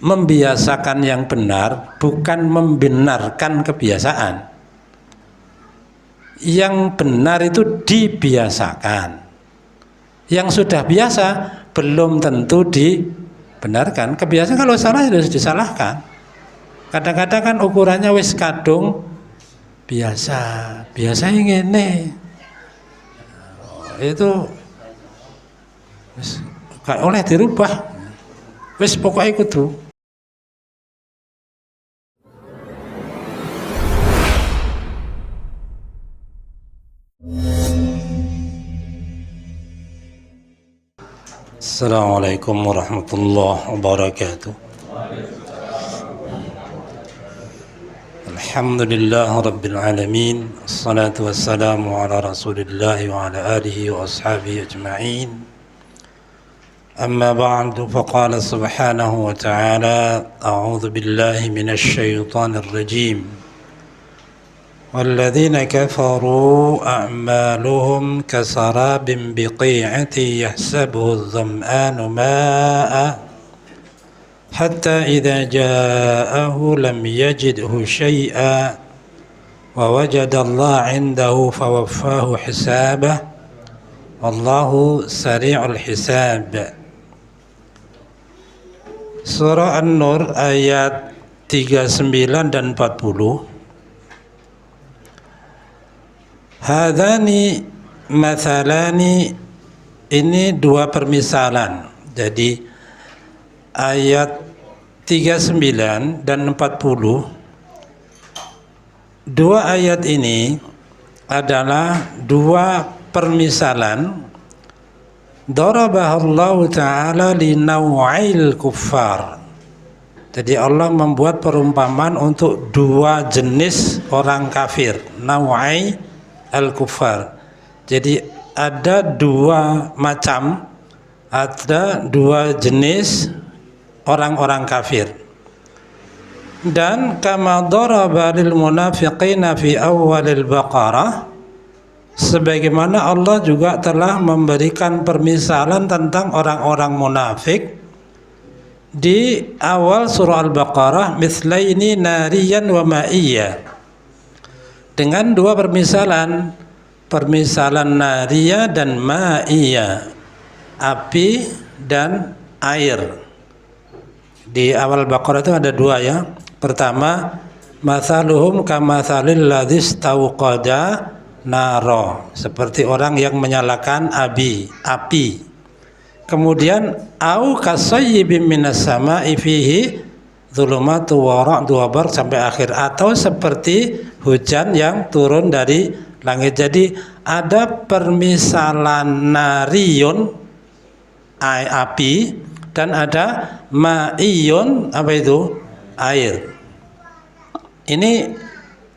membiasakan yang benar, bukan membenarkan kebiasaan. Yang benar itu dibiasakan. Yang sudah biasa belum tentu dibenarkan. Kebiasaan kalau salah harus disalahkan. Kadang-kadang kan ukurannya wis kadung biasa ngene. Itu wis gak oleh dirubah. Wis pokoknya kudu. Assalamualaikum warahmatullahi wabarakatuh. Alhamdulillah rabbil alamin. Assalatu wassalamu ala rasulillah wa ala alihi wa ashabihi ajma'in. Amma ba'du, faqala subhanahu wa ta'ala, a'udzu billahi minasy syaithanir rajim. والذين كفروا أعمالهم كسراب بقيعة يحسبه الظمآن ماء حتى إذا جاءه لم يجده شيئا ووجد الله عنده فوفاه حسابه والله سريع الحساب. Surah An-Nur ayat 39 dan 40. Hadani mathalani, ini dua permisalan. Jadi ayat 39 dan 40, dua ayat ini adalah dua permisalan. Darabahallahu ta'ala li naw'il kuffar. Jadi Allah membuat perumpamaan untuk dua jenis orang kafir, naw'ai al-kuffar. Jadi ada dua macam, ada dua jenis orang-orang kafir. Dan kama daraba lil munafiqina fi awwalil Baqarah, sebagaimana Allah juga telah memberikan permisalan tentang orang-orang munafik di awal surah Al-Baqarah, mithlaini nariyan wa ma'iyya, dengan dua permisalan, permisalan nariyah dan ma'iyah, api dan air. Di awal Baqarah itu ada dua ya. Pertama, mathaluhum kamathalil ladzi istauqada naro, seperti orang yang menyalakan api. Kemudian au kasayyibin minas sama'i fihi dzulumatu wa ra'du wa bar, sampai akhir, atau seperti hujan yang turun dari langit. Jadi ada permisalan nariyun, api, dan ada ma'iyun, apa itu? Air. Ini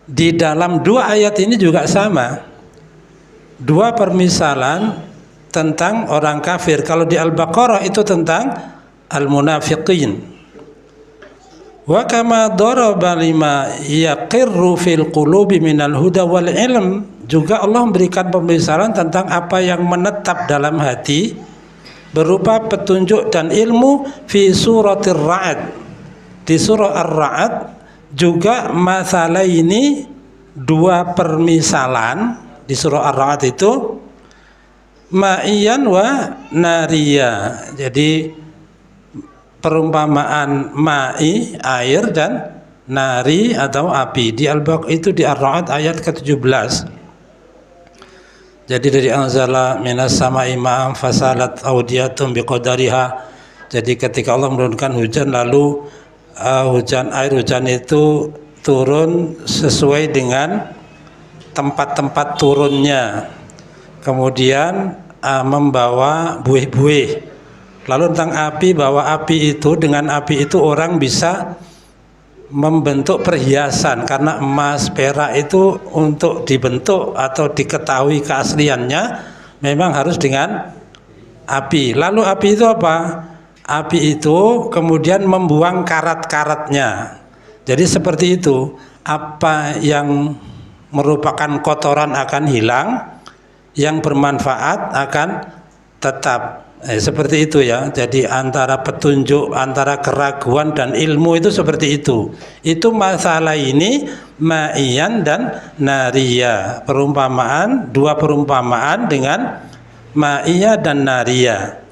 di dalam dua ayat ini juga sama, dua permisalan tentang orang kafir. Kalau di Al-Baqarah itu tentang al-munafiqin. Wa kama daraba lima yaqirru fil qulubi minal huda wal ilm, juga Allah memberikan pemisalan tentang apa yang menetap dalam hati berupa petunjuk dan ilmu fi suratir Ra'd. Di surah Ar-Ra'd juga masalah ini dua permisalan di surah Ar-Ra'd itu ma'iyan wa nariya. Jadi perumpamaan ma'i, air, dan nari atau api di Al-Baqarah itu di Ar-Ra'd ayat ke-17. Jadi dari anzala minas sama'i ma'am fasalat awdiyatun biqadariha. Jadi ketika Allah menurunkan hujan, lalu hujan itu turun sesuai dengan tempat-tempat turunnya, kemudian membawa buih-buih. Lalu tentang api, bahwa api itu, dengan api itu orang bisa membentuk perhiasan, karena emas, perak itu untuk dibentuk atau diketahui keasliannya memang harus dengan api. Lalu api itu apa? Api itu kemudian membuang karat-karatnya. Jadi seperti itu, apa yang merupakan kotoran akan hilang, yang bermanfaat akan tetap. Seperti itu ya. Jadi antara petunjuk, antara keraguan dan ilmu itu seperti itu. Itu masalah ini ma'iyan dan nariyah. Perumpamaan, dua perumpamaan dengan ma'iyah dan nariyah.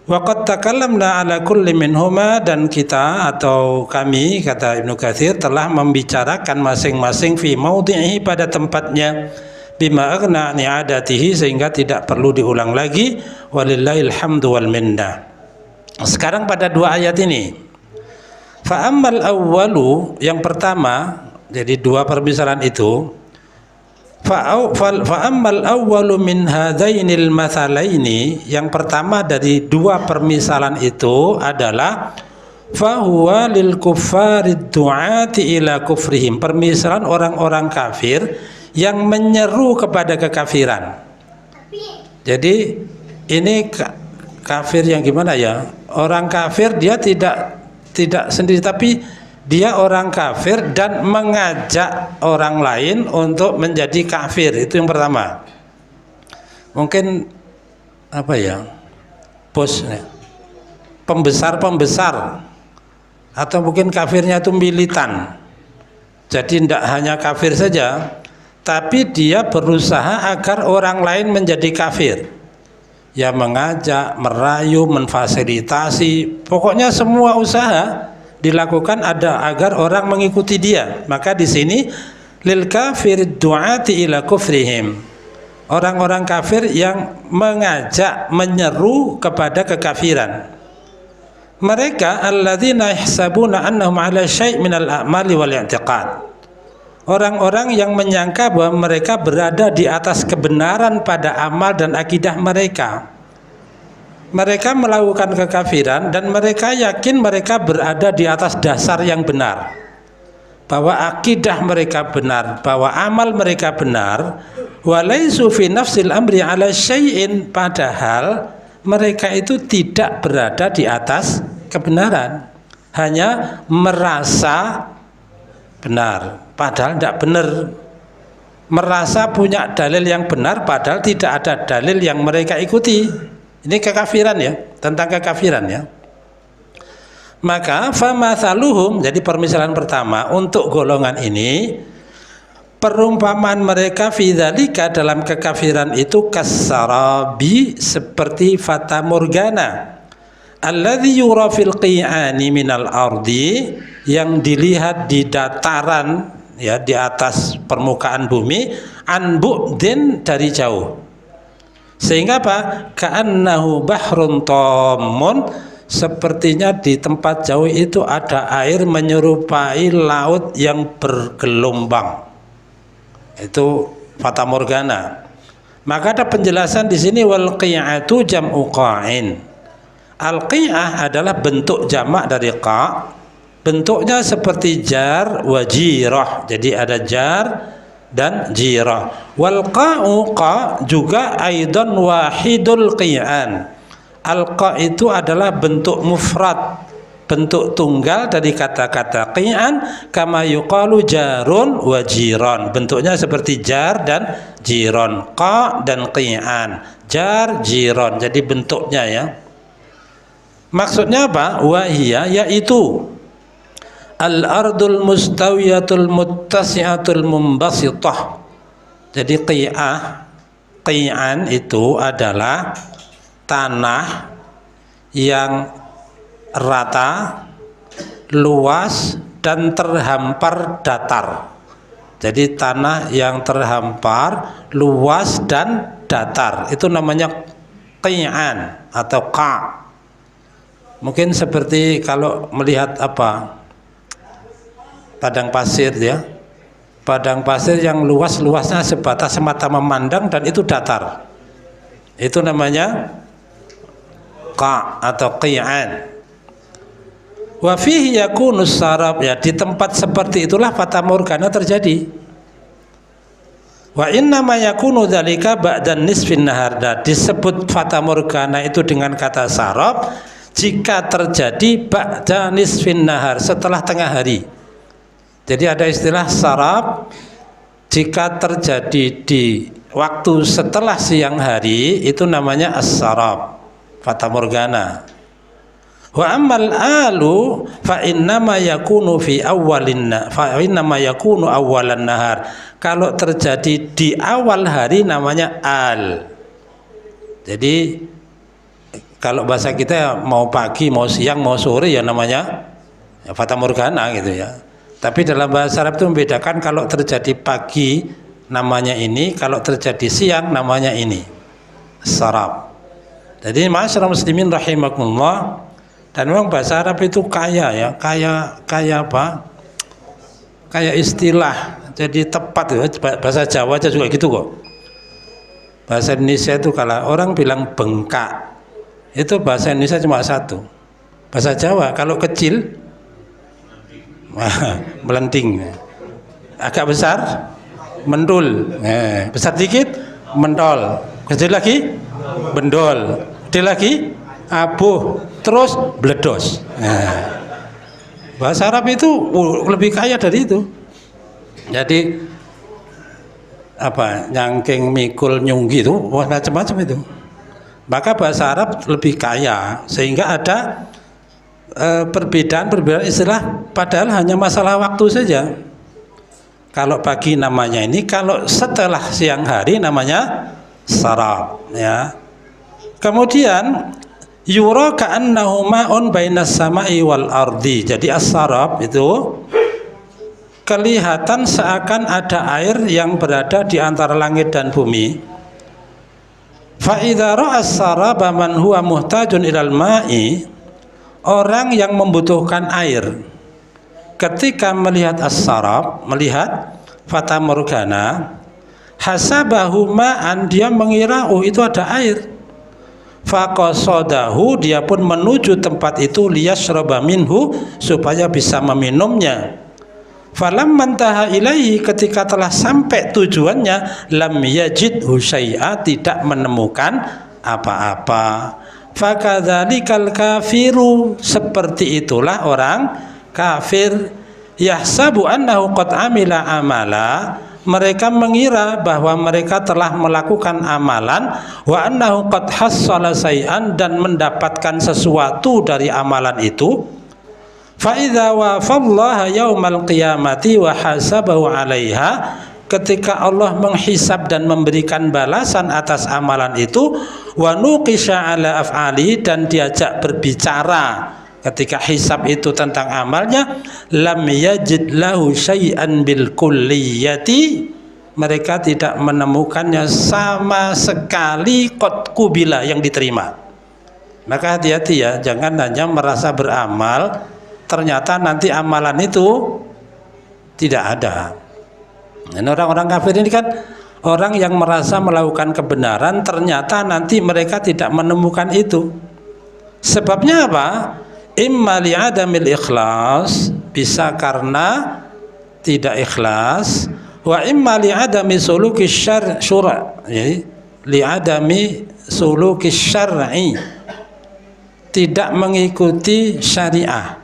Waqad takallamna ala kulli minhuma, dan kita atau kami, kata Ibnu Katsir, telah membicarakan masing-masing fi maudhi'i, pada tempatnya, bima aghna ni'adatihi, sehingga tidak perlu diulang lagi. Walillahil hamdu wal minna. Sekarang pada dua ayat ini, fa ammal awwalu, yang pertama, jadi dua permisalan itu, fa ammal awwalu min hadainil mathalaini, yang pertama dari dua permisalan itu adalah fahuwa lil kuffarid du'ati ila kufrihim, permisalan orang-orang kafir yang menyeru kepada kekafiran. Jadi ini kafir yang gimana ya? Orang kafir dia tidak sendiri, tapi dia orang kafir dan mengajak orang lain untuk menjadi kafir. Itu yang pertama. Mungkin apa ya? Bos, pembesar, atau mungkin kafirnya itu militan. Jadi tidak hanya kafir saja, tapi dia berusaha agar orang lain menjadi kafir. Ya mengajak, merayu, memfasilitasi, pokoknya semua usaha dilakukan agar orang mengikuti dia. Maka di sini lil kafir du'ati ila kufrihim, orang-orang kafir yang mengajak, menyeru kepada kekafiran. Mereka alladzina yahsabuna annahum ala syai' minal a'mali wal i'tiqad, orang-orang yang menyangka bahwa mereka berada di atas kebenaran pada amal dan akidah mereka. Mereka melakukan kekafiran dan mereka yakin mereka berada di atas dasar yang benar, bahwa akidah mereka benar, bahwa amal mereka benar. Walaisu fi nafsil amri ala syai'in, padahal mereka itu tidak berada di atas kebenaran, hanya merasa benar padahal tidak benar, merasa punya dalil yang benar padahal tidak ada dalil yang mereka ikuti. Ini kekafiran ya, tentang kekafiran ya. Maka famathaluhum, jadi permisalan pertama untuk golongan ini, perumpamaan mereka fi dzalika, dalam kekafiran itu, kasarabi, seperti fata morgana, alladzi yura fil qi'ani minal ardi, yang dilihat di dataran, ya di atas permukaan bumi, an bu'din, dari jauh. Sehingga apa? Ka'annahu bahrun tamun, sepertinya di tempat jauh itu ada air menyerupai laut yang bergelombang. Itu fata morgana. Maka ada penjelasan di sini, wal qi'atu jam'u qa'in. Al qi'ah adalah bentuk jamak dari qa', bentuknya seperti jar wa jirah. Jadi ada jar dan jirah. Wal qa'u, qa' juga aidan wahidul qi'an. Al qa' itu adalah bentuk mufrad, bentuk tunggal dari kata-kata qi'an, kama yuqalu jarun wa jiran. Bentuknya seperti jar dan jiran, qa' dan qi'an, jar jiran. Jadi bentuknya ya. Maksudnya apa? Wahiyya, yaitu al-ardul mustawiyatul muttasi'atul mumbasitah. Jadi qi'an itu adalah tanah yang rata, luas, dan terhampar datar. Jadi tanah yang terhampar, luas, dan datar, itu namanya qi'an atau qa'. Mungkin seperti kalau melihat apa, padang pasir ya, padang pasir yang luasnya sebatas mata memandang dan itu datar, itu namanya qa' atau qi'an. Wa fihi yakunus sarab, ya di tempat seperti itulah fata morgana terjadi. Wa inna ma yakunu dzalika ba'da nisfin nahar, disebut fata morgana itu dengan kata sarab jika terjadi ba'da nisfin nahar, setelah tengah hari. Jadi ada istilah sarab jika terjadi di waktu setelah siang hari, itu namanya as-sarab. fata morgana. Wa ammal alu fa innama yakunu fi awwalan nahar. Kalau terjadi di awal hari namanya al. Jadi kalau bahasa kita ya, mau pagi, mau siang, mau sore ya namanya ya, fata morgana gitu ya. Tapi dalam bahasa Arab itu membedakan kalau terjadi pagi namanya ini, kalau terjadi siang namanya ini. Sarab. Jadi masyarakat muslimin rahimakumullah, dan memang bahasa Arab itu kaya ya, kaya apa? Kayak istilah. Jadi tepat ya, bahasa Jawa aja juga gitu kok. Bahasa Indonesia itu kalau orang bilang bengkak, itu bahasa Indonesia cuma satu. Bahasa Jawa kalau kecil melenting, agak besar mendul, besar dikit mentol, kecil lagi bendol, gede lagi abuh, terus bledos. Bahasa Arab itu lebih kaya dari itu. Jadi apa, nyangking, mikul, nyunggi itu macam-macam itu. Maka bahasa Arab lebih kaya sehingga ada perbedaan istilah, padahal hanya masalah waktu saja. Kalau pagi namanya ini, kalau setelah siang hari namanya sarab ya. Kemudian yura ka'annahu ma'un bainas sama'i wal ardi. Jadi as-sarab itu kelihatan seakan ada air yang berada di antara langit dan bumi. Fa idza ra'a as-saraba man huwa muhtajun ilal ma'i, orang yang membutuhkan air ketika melihat as-sarab, melihat fata morgana, hasabahu ma'an, dia mengira oh itu ada air. Faqasadahu, dia pun menuju tempat itu, liyashraba minhu, supaya bisa meminumnya. Falamman taha ilaihi, ketika telah sampai tujuannya, lam yajidhu syai'a, tidak menemukan apa-apa. Fakadzalikal kafiru, seperti itulah orang kafir. Yahsabu annahu qad amila amala, mereka mengira bahwa mereka telah melakukan amalan, wa annahu qad hassala syai'an, dan mendapatkan sesuatu dari amalan itu. Fa idza wafallaha yaumal qiyamati wa hasabahu 'alaiha, ketika Allah menghisab dan memberikan balasan atas amalan itu, wa nuqisha 'ala af'ali, dan diajak berbicara ketika hisab itu tentang amalnya, lam yajid lahu syai'an bil kulliyati, mereka tidak menemukannya sama sekali qad kubila, yang diterima. Maka hati-hati ya, jangan hanya merasa beramal ternyata nanti amalan itu tidak ada. Dan orang-orang kafir ini kan orang yang merasa melakukan kebenaran, ternyata nanti mereka tidak menemukan itu. Sebabnya apa? Imma li'adamil ikhlas, bisa karena tidak ikhlas, wa imma li'adami suluki syar'i, li'adami suluki syar'i, tidak mengikuti syariah.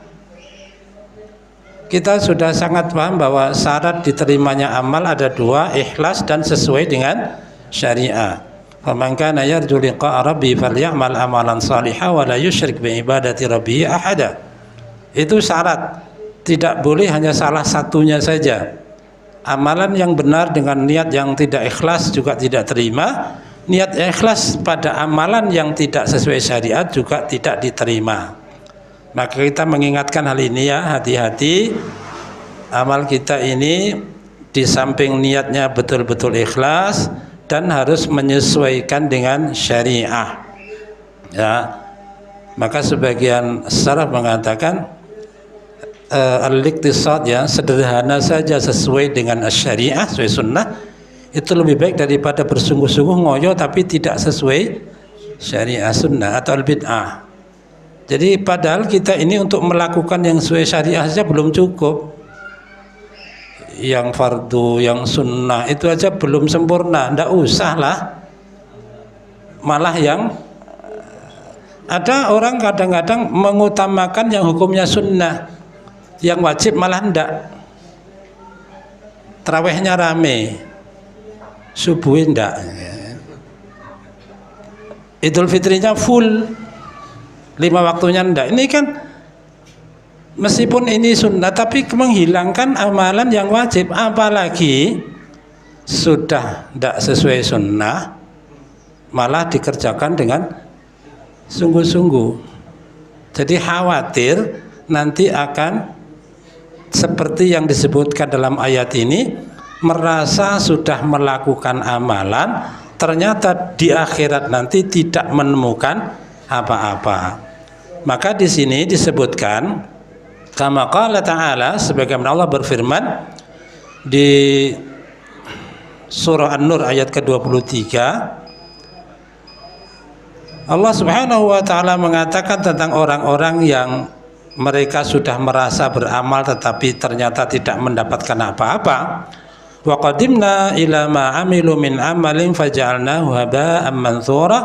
Kita sudah sangat paham bahwa syarat diterimanya amal ada dua, ikhlas dan sesuai dengan syariah. Faman kana yarju liqa'a rabbi falyamal amalan shalihan wa la yusyrik bi ibadati rabbih ahada. Itu syarat. Tidak boleh hanya salah satunya saja. Amalan yang benar dengan niat yang tidak ikhlas juga tidak terima. Niat ikhlas pada amalan yang tidak sesuai syariat juga tidak diterima. Maka kita mengingatkan hal ini ya, hati-hati. Amal kita ini di samping niatnya betul-betul ikhlas dan harus menyesuaikan dengan syariah. Ya, maka sebagian salaf mengatakan al-iqtisad, ya, sederhana saja sesuai dengan syariah, sesuai sunnah, itu lebih baik daripada bersungguh-sungguh ngoyo tapi tidak sesuai syariah sunnah atau al-bid'ah. Jadi padahal kita ini untuk melakukan yang sesuai syariah saja belum cukup. Yang fardu, yang sunnah itu aja belum sempurna, ndak usah lah. Malah yang ada orang kadang-kadang mengutamakan yang hukumnya sunnah, yang wajib malah ndak. Tarawihnya rame, subuhin ndak. Idul Fitrinya full, 5 waktunya enggak. Ini kan meskipun ini sunnah tapi menghilangkan amalan yang wajib, apalagi sudah tidak sesuai sunnah malah dikerjakan dengan sungguh-sungguh. Jadi khawatir nanti akan seperti yang disebutkan dalam ayat ini, merasa sudah melakukan amalan ternyata di akhirat nanti tidak menemukan apa-apa. Maka di sini disebutkan kama qala ta'ala, sebagaimana Allah berfirman di surah An-Nur ayat ke-23, Allah Subhanahu wa taala mengatakan tentang orang-orang yang mereka sudah merasa beramal tetapi ternyata tidak mendapatkan apa-apa. Wa qadimna ila ma amilu min amalin faja'alnahu haba'an mantsura,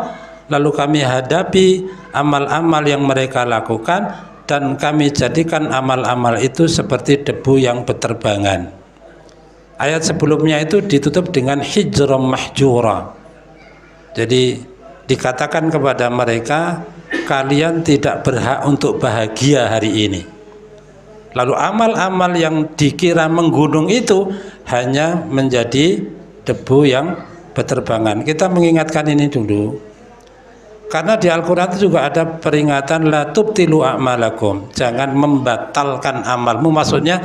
lalu kami hadapi amal-amal yang mereka lakukan dan kami jadikan amal-amal itu seperti debu yang berterbangan. Ayat sebelumnya itu ditutup dengan hijram mahjura. Jadi dikatakan kepada mereka, kalian tidak berhak untuk bahagia hari ini. Lalu amal-amal yang dikira menggunung itu hanya menjadi debu yang berterbangan. Kita mengingatkan ini dulu, karena di Al-Quran itu juga ada peringatan la tubtilu a'malakum, jangan membatalkan amalmu. Maksudnya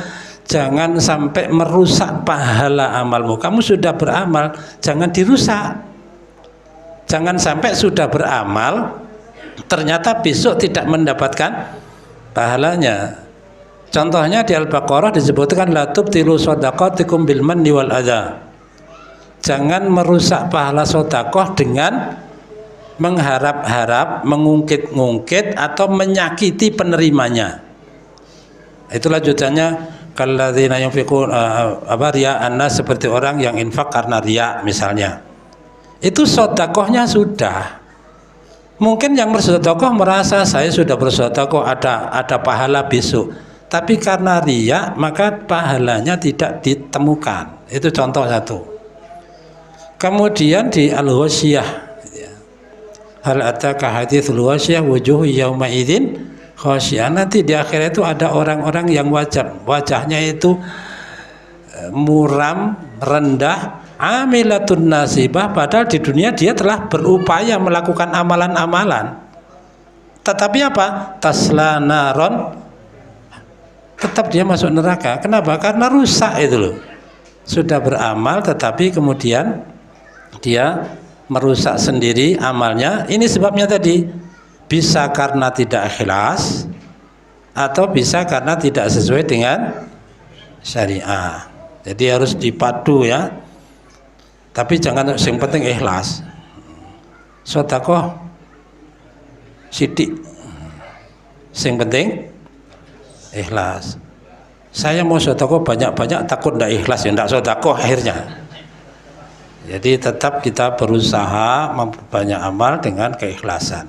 jangan sampai merusak pahala amalmu. Kamu sudah beramal, jangan dirusak. Jangan sampai sudah beramal ternyata besok tidak mendapatkan pahalanya. Contohnya di Al-Baqarah disebutkan la tubtilu shadaqatikum bil manni wal adza. Jangan merusak pahala sedekah dengan mengharap-harap, mengungkit-ungkit atau menyakiti penerimanya. Itu lanjutannya kalladzina yunfiqun riya'an nas, seperti orang yang infak karena riya misalnya. Itu sedekahnya sudah. Mungkin yang bersedekah merasa saya sudah bersedekah, ada pahala besok. Tapi karena riya maka pahalanya tidak ditemukan. Itu contoh satu. Kemudian di Al-Ghasyiyah, hal ataka haditsul ghasyiyah wujuh yauma idzin khasyiyah. Nanti di akhirat itu ada orang-orang yang wajahnya itu muram, rendah, amilatun nasibah, padahal di dunia dia telah berupaya melakukan amalan-amalan. Tetapi apa? Tasla naron, tetap dia masuk neraka. Kenapa? Karena rusak itu loh. Sudah beramal tetapi kemudian dia merusak sendiri amalnya. Ini sebabnya tadi, bisa karena tidak ikhlas atau bisa karena tidak sesuai dengan syariah. Jadi harus dipadu ya. Tapi jangan, yang penting ikhlas. Sedekah sidik, yang penting ikhlas. Saya mau sedekah banyak-banyak takut tidak ikhlas, ya tidak sedekah akhirnya. Jadi tetap kita berusaha memperbanyak amal dengan keikhlasan.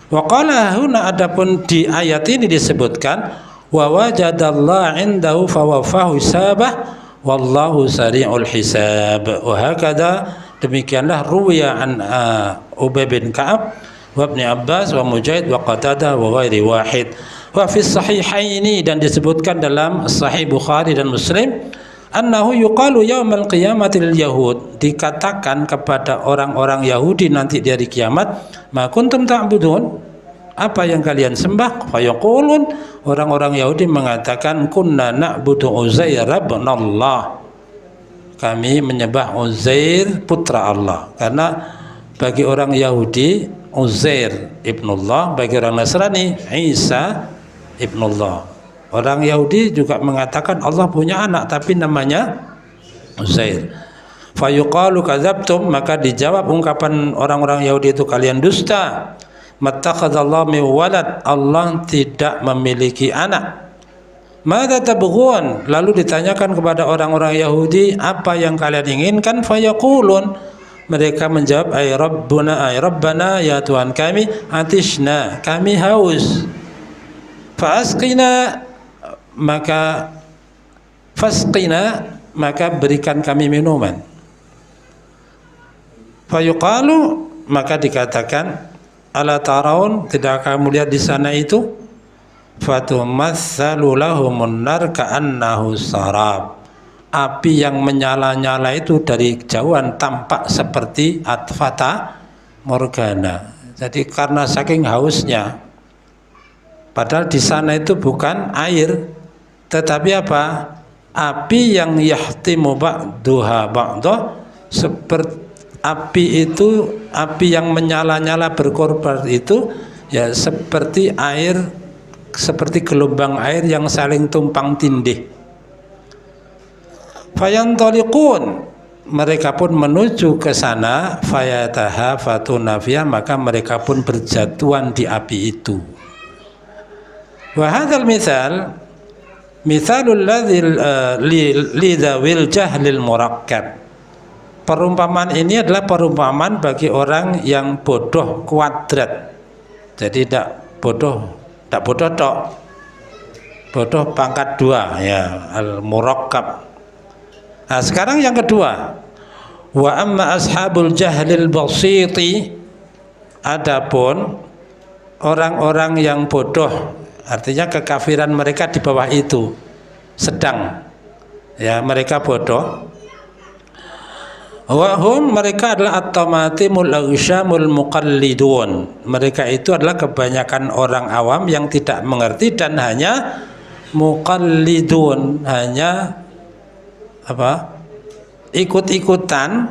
Wa qala huna, adapun di ayat ini disebutkan wa wajadallaha indahu fawafahu hisabah wallahu sari'ul hisab. Wa hakadha, demikianlah ruwiya an Ubay bin Ka'ab wa Ibn Abbas wa Mujahid wa Qatadah wa ghairi wahid. Wa fi sahihaini, dan disebutkan dalam Sahih Bukhari dan Muslim, annahu yuqalu yaumal qiyamati lil yahud, dikatakan kepada orang-orang Yahudi nanti di hari kiamat, ma kuntum ta'budun, apa yang kalian sembah? Fayaqulun, orang-orang Yahudi mengatakan, kunna na'budu Uzair ibn Allah, kami menyembah Uzair putra Allah. Karena bagi orang Yahudi Uzair ibnullah, bagi orang Nasrani Isa ibnullah. Orang Yahudi juga mengatakan Allah punya anak tapi namanya Uzair. Fayuqalu kadzabtum, maka dijawab ungkapan orang-orang Yahudi itu, kalian dusta. Mattakhadallahu min walad, Allah tidak memiliki anak. Madza tabghun, lalu ditanyakan kepada orang-orang Yahudi, apa yang kalian inginkan? Fayaqulun, mereka menjawab, ay rabbana, ya Tuhan kami, atishna, kami haus. Fasqina, maka fasqina, maka berikan kami minuman. Fayuqalu, maka dikatakan, ala taraun, tidak kamu lihat di sana itu, fatumatsalu lahumun nar ka'annahu sarab, api yang menyala-nyala itu dari jauhan tampak seperti fata morgana. Jadi karena saking hausnya, padahal di sana itu bukan air, tetapi apa? Api yang yahtimu ba'duha ba'dah, seperti api itu, api yang menyala-nyala berkorban itu ya seperti air, seperti gelombang air yang saling tumpang tindih. Fayantaliqun, mereka pun menuju ke sana, fayatahafatuna fiha, maka mereka pun berjatuhan di api itu. Wa hadzal mithal mithalul ladzi lidawil jahlil murakkab. Perumpamaan ini adalah perumpamaan bagi orang yang bodoh kuadrat. Jadi tidak bodoh tok, bodoh pangkat 2 ya, al murakkab. Nah, sekarang yang kedua, wa amma ashabul jahlil basiti, adapun orang-orang yang bodoh, artinya kekafiran mereka di bawah itu sedang, ya mereka bodoh. Wahum, mereka adalah at-tamatimul aghsyamul muqallidun, mereka itu adalah kebanyakan orang awam yang tidak mengerti dan hanya muqallidun, hanya apa? Ikut-ikutan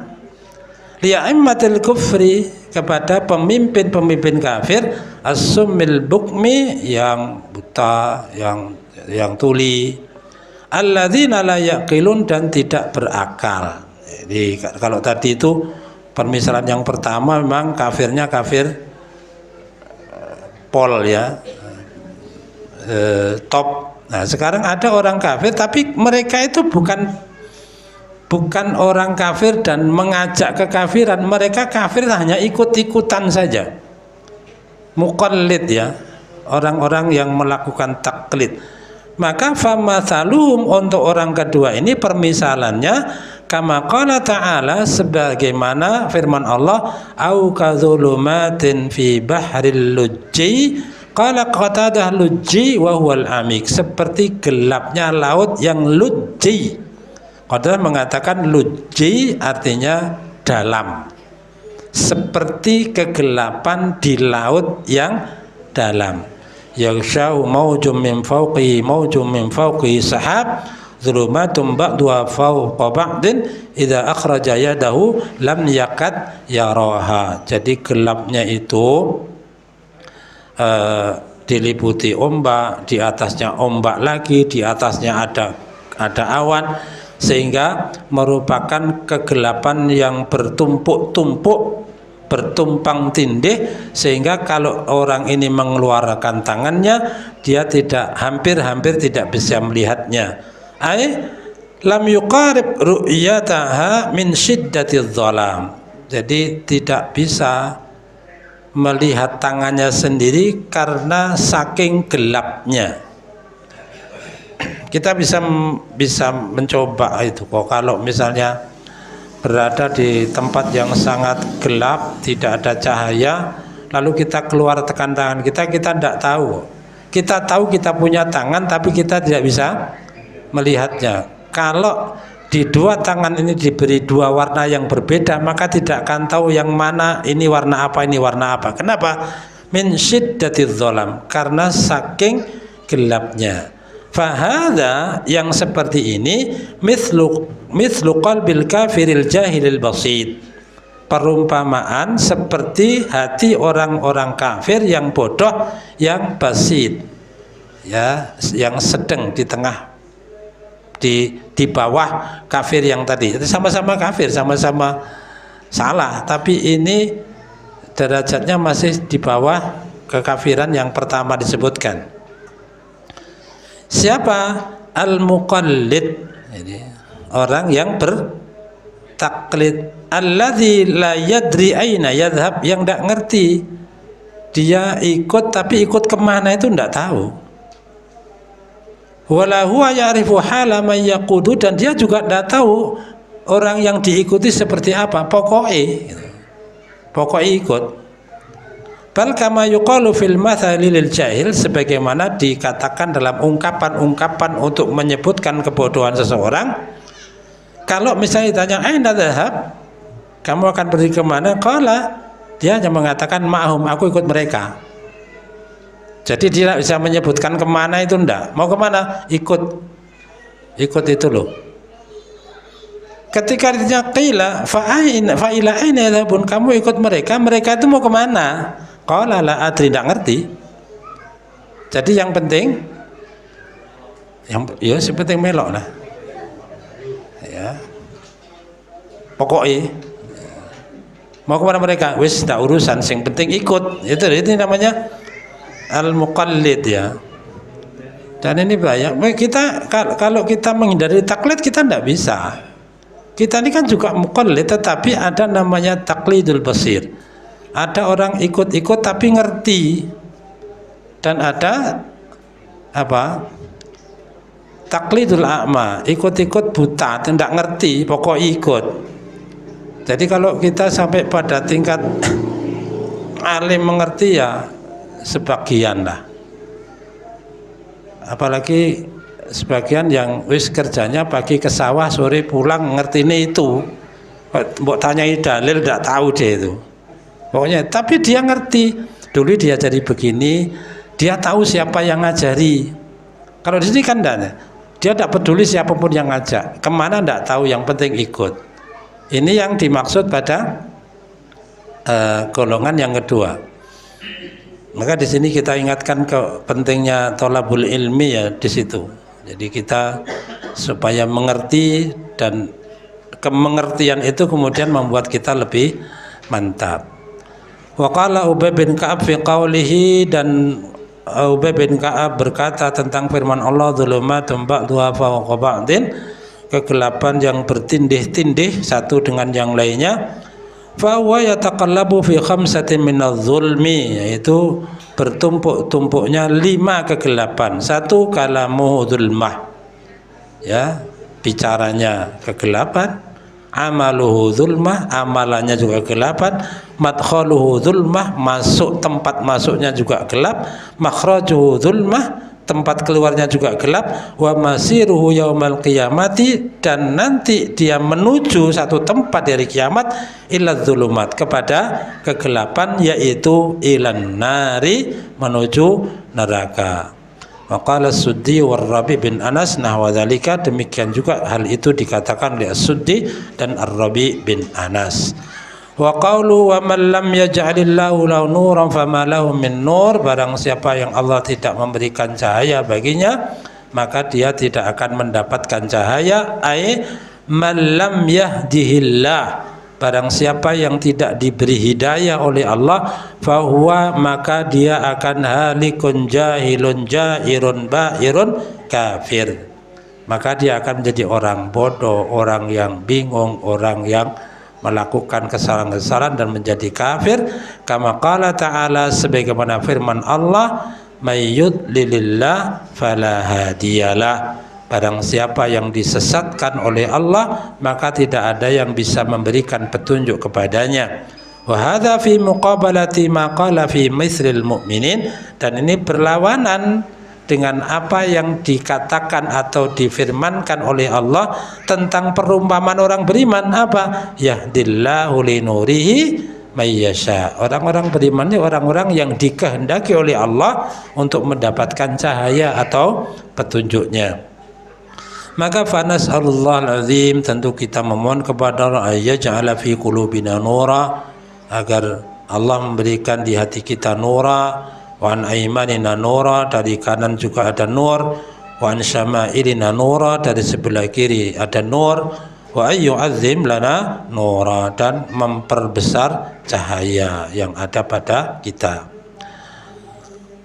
li'immatil kufri, kepada pemimpin-pemimpin kafir, as-summil bukmi, yang buta, yang tuli, alladzina la yaqilun, dan tidak berakal. Jadi kalau tadi itu permisalan yang pertama memang kafirnya kafir pol ya, top. Nah sekarang ada orang kafir tapi mereka itu bukan orang kafir dan mengajak kekafiran, mereka kafir hanya ikut-ikutan saja, muqallid ya, orang-orang yang melakukan taklid. Maka famathaluhum, untuk orang kedua ini permisalannya kama qala ta'ala, sebagaimana firman Allah, au kadzulumatin fi bahril lujji, qala qatadah lujji wa huwal amik, seperti gelapnya laut yang lujji. Qatadah mengatakan lujji artinya dalam, seperti kegelapan di laut yang dalam. Yaghshahu mawjum min fawqihi mawjum min fawqihi sahab dhulumatun ba'duha fawqa ba'din idza akhraja yadahu lam yakad yaraha. Jadi gelapnya itu diliputi ombak, di atasnya ombak lagi, di atasnya ada awan, sehingga merupakan kegelapan yang bertumpuk-tumpuk, bertumpang tindih, sehingga kalau orang ini mengeluarkan tangannya dia hampir tidak bisa melihatnya. Lam yuqarib ru'yataha min syiddatidz dhalam, jadi tidak bisa melihat tangannya sendiri karena saking gelapnya. Kita bisa mencoba itu kok, kalau misalnya berada di tempat yang sangat gelap, tidak ada cahaya, lalu kita keluar tekan tangan kita tidak tahu. Kita tahu kita punya tangan tapi kita tidak bisa melihatnya. Kalau di dua tangan ini diberi dua warna yang berbeda, maka tidak akan tahu yang mana ini warna apa, ini warna apa. Kenapa? Min syiddatidz dhalam, karena saking gelapnya. Fahada, yang seperti ini, mithlu qalbil kafiril jahilil basit, perumpamaan seperti hati orang-orang kafir yang bodoh, yang basit ya, yang sedang di tengah, di bawah kafir yang tadi. Jadi sama-sama kafir, sama-sama salah, tapi ini derajatnya masih di bawah kekafiran yang pertama disebutkan. Siapa? Al-muqallid, jadi orang yang bertaklid. Alladzi la yadri aina yadhhab, yang tidak ngerti, dia ikut tapi ikut kemana itu tidak tahu. Wala huwa ya'rifu hala man yaqudu, dan dia juga tidak tahu orang yang diikuti seperti apa. Pokoknya ikut. Bal kama yuqalu fil mathali lil jahil, sebagaimana dikatakan dalam ungkapan-ungkapan untuk menyebutkan kebodohan seseorang. Kalau misalnya ditanya aina dhahab, kamu akan pergi kemana? Qala, dia hanya mengatakan ma'hum, aku ikut mereka. Jadi dia tidak bisa menyebutkan kemana itu, enggak. Mau kemana? Ikut itu loh. Ketika ditanya qila fa ila aina yadhhabun, kamu ikut mereka itu mau kemana? Qala la adri, tidak ngerti. Jadi yang penting penting melok lah. Ya. Pokoknya mau kemana mereka? Wis tak urusan, sing penting ikut. Itu namanya al-muqallid ya. Dan ini banyak. Kita kalau kita menghindari taklid, kita tidak bisa. Kita ini kan juga muqallid, tetapi ada namanya taklidul basir. Ada orang ikut-ikut tapi ngerti, dan ada apa? Taklidul a'ma, ikut-ikut buta, tidak ngerti, pokok ikut. Jadi kalau kita sampai pada tingkat alim mengerti ya sebagian lah. Apalagi sebagian yang wis kerjanya pagi ke sawah, sore pulang, ngerti ini itu. Mbok tanyai dalil tidak tahu dia itu. Pokoknya, tapi dia ngerti. Dulu dia jadi begini, dia tahu siapa yang ngajari. Kalau di sini kan enggak, dia tidak peduli siapapun yang ngajak, kemana tidak tahu, yang penting ikut. Ini yang dimaksud pada golongan yang kedua. Maka di sini kita ingatkan ke pentingnya thalabul ilmi ya di situ. Jadi kita supaya mengerti, dan kemengertian itu kemudian membuat kita lebih mantap. Wa qala Ubay bin Ka'ab fi qawlihi, dan Ubay bin Ka'ab berkata tentang firman Allah, dzulumatun ba'duha fawqa ba'din, kegelapan yang bertindih-tindih satu dengan yang lainnya. Fa huwa yataqallabu fi khamsatin minadh-dhulmi, yaitu bertumpuk-tumpuknya 5 kegelapan. Satu, kalamuhu dzulmah, ya, bicaranya kegelapan. Amaluhu dzulmah, amalannya juga kegelapan. Madkhaluhu dzulmah, tempat masuknya juga gelap. Makhrajuhu dzulmah, tempat keluarnya juga gelap. Wa masiruhu yaumal qiyamati, dan nanti dia menuju satu tempat dari kiamat, ila dzulumat, kepada kegelapan, yaitu ilan nari, menuju neraka. Maqala Suddi wa Rabi bin Anas nahwa dzalika, demikian juga hal itu dikatakan oleh Suddi dan Ar-Rabi bin Anas. Wa qawlu wa man lam yaj'alillahu lahu nuran fama lahu min nur, barang siapa yang Allah tidak memberikan cahaya baginya, maka dia tidak akan mendapatkan cahaya. Ai man lam yahdihillah, barang siapa yang tidak diberi hidayah oleh Allah, fahuwa, maka dia akan halikun jahilun jairun bairun kafir, maka dia akan menjadi orang bodoh, orang yang bingung, orang yang melakukan kesalahan-kesalahan dan menjadi kafir. Kama qala ta'ala, sebagaimana firman Allah, may yudlilillah fala hadiyalah, barang siapa yang disesatkan oleh Allah, maka tidak ada yang bisa memberikan petunjuk kepadanya. Wa hadza fi muqabalati ma qala fi mithlil mu'minin, dan ini berlawanan dengan apa yang dikatakan atau difirmankan oleh Allah tentang perumpamaan orang beriman. Apa? Yahdillahu linurihi mayyasha. Orang-orang beriman ini orang-orang yang dikehendaki oleh Allah untuk mendapatkan cahaya atau petunjuknya. Maka fanas'alullah azim, tentu kita memohon kepada Allah ayyaj'ala fi qulubina nura, agar Allah memberikan di hati kita nura, wa an aymanina nura, dari kanan juga ada nur, wa an syama'ilina nura, dari sebelah kiri ada nur, wa ayyu'azzim lana nura, dan memperbesar cahaya yang ada pada kita.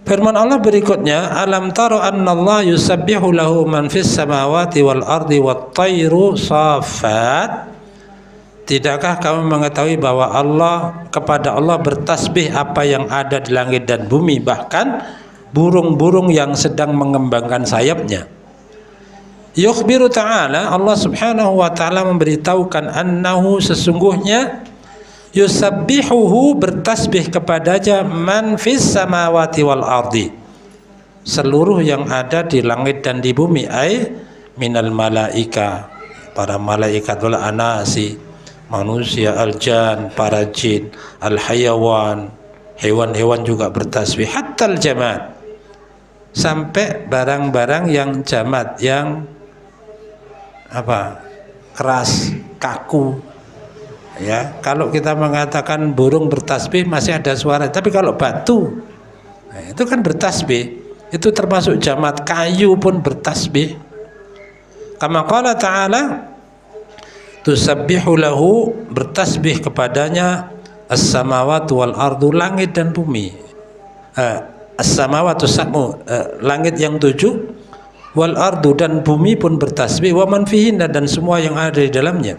Firman Allah berikutnya, alam taro annallaha yusabbihu lahu man fis samawati wal ardi wat tayru saffat, tidakkah kamu mengetahui bahwa kepada Allah bertasbih apa yang ada di langit dan bumi, bahkan burung-burung yang sedang mengembangkan sayapnya. Yukhbiru ta'ala, Allah subhanahu wa ta'ala memberitahukan, annahu, sesungguhnya, Yusabbihuhu, bertasbih kepadanya, man fis samawati wal ardi, seluruh yang ada di langit dan di bumi, ai minal malaika, para malaikat, wal anasi, manusia, al jan, para jin, al hayawan, hewan-hewan juga bertasbih, hatta al jamad, sampai barang-barang yang jamad, yang apa, keras, kaku. Ya, kalau kita mengatakan burung bertasbih masih ada suara, tapi kalau batu, nah, itu kan bertasbih, itu termasuk jamad. Kayu pun bertasbih. Kama qala ta'ala, tusabbihu lahu, bertasbih kepadanya, as-samawati wal ardu, langit dan bumi. As-samawatu sab'u, langit yang 7, wal ardu, dan bumi pun bertasbih, wa man fihinna, dan semua yang ada di dalamnya.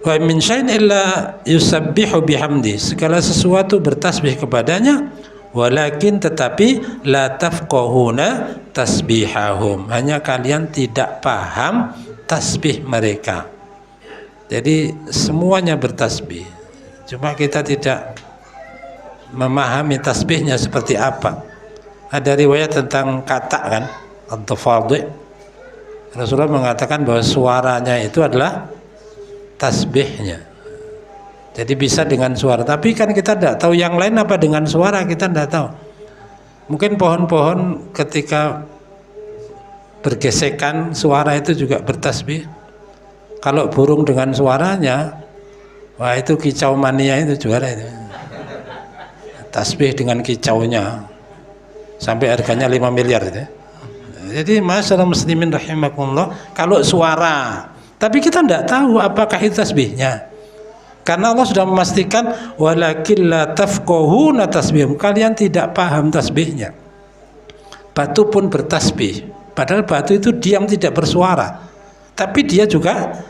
Wa min syai'in illa yusabbihu bihamdi, segala sesuatu bertasbih kepadanya, walakin, tetapi, la tafqahuna tasbihahum, hanya kalian tidak paham tasbih mereka. Jadi semuanya bertasbih, cuma kita tidak memahami tasbihnya seperti apa. Ada riwayat tentang kata kan, at-tafadhi, Rasulullah mengatakan bahwa suaranya itu adalah tasbihnya. Jadi bisa dengan suara, tapi kan kita tidak tahu yang lain apa dengan suara, kita tidak tahu. Mungkin pohon-pohon ketika bergesekan suara itu juga bertasbih. Kalau burung dengan suaranya, wah itu kicau mania itu juara itu. Tasbih dengan kicaunya sampai harganya 5 miliar itu. Jadi masyaallah muslimin rahimakumullah, kalau suara, tapi kita tidak tahu apakah itu tasbihnya, karena Allah sudah memastikan walakin la tafqahuna tasbihum, kalian tidak paham tasbihnya. Batu pun bertasbih, padahal batu itu diam tidak bersuara, tapi dia juga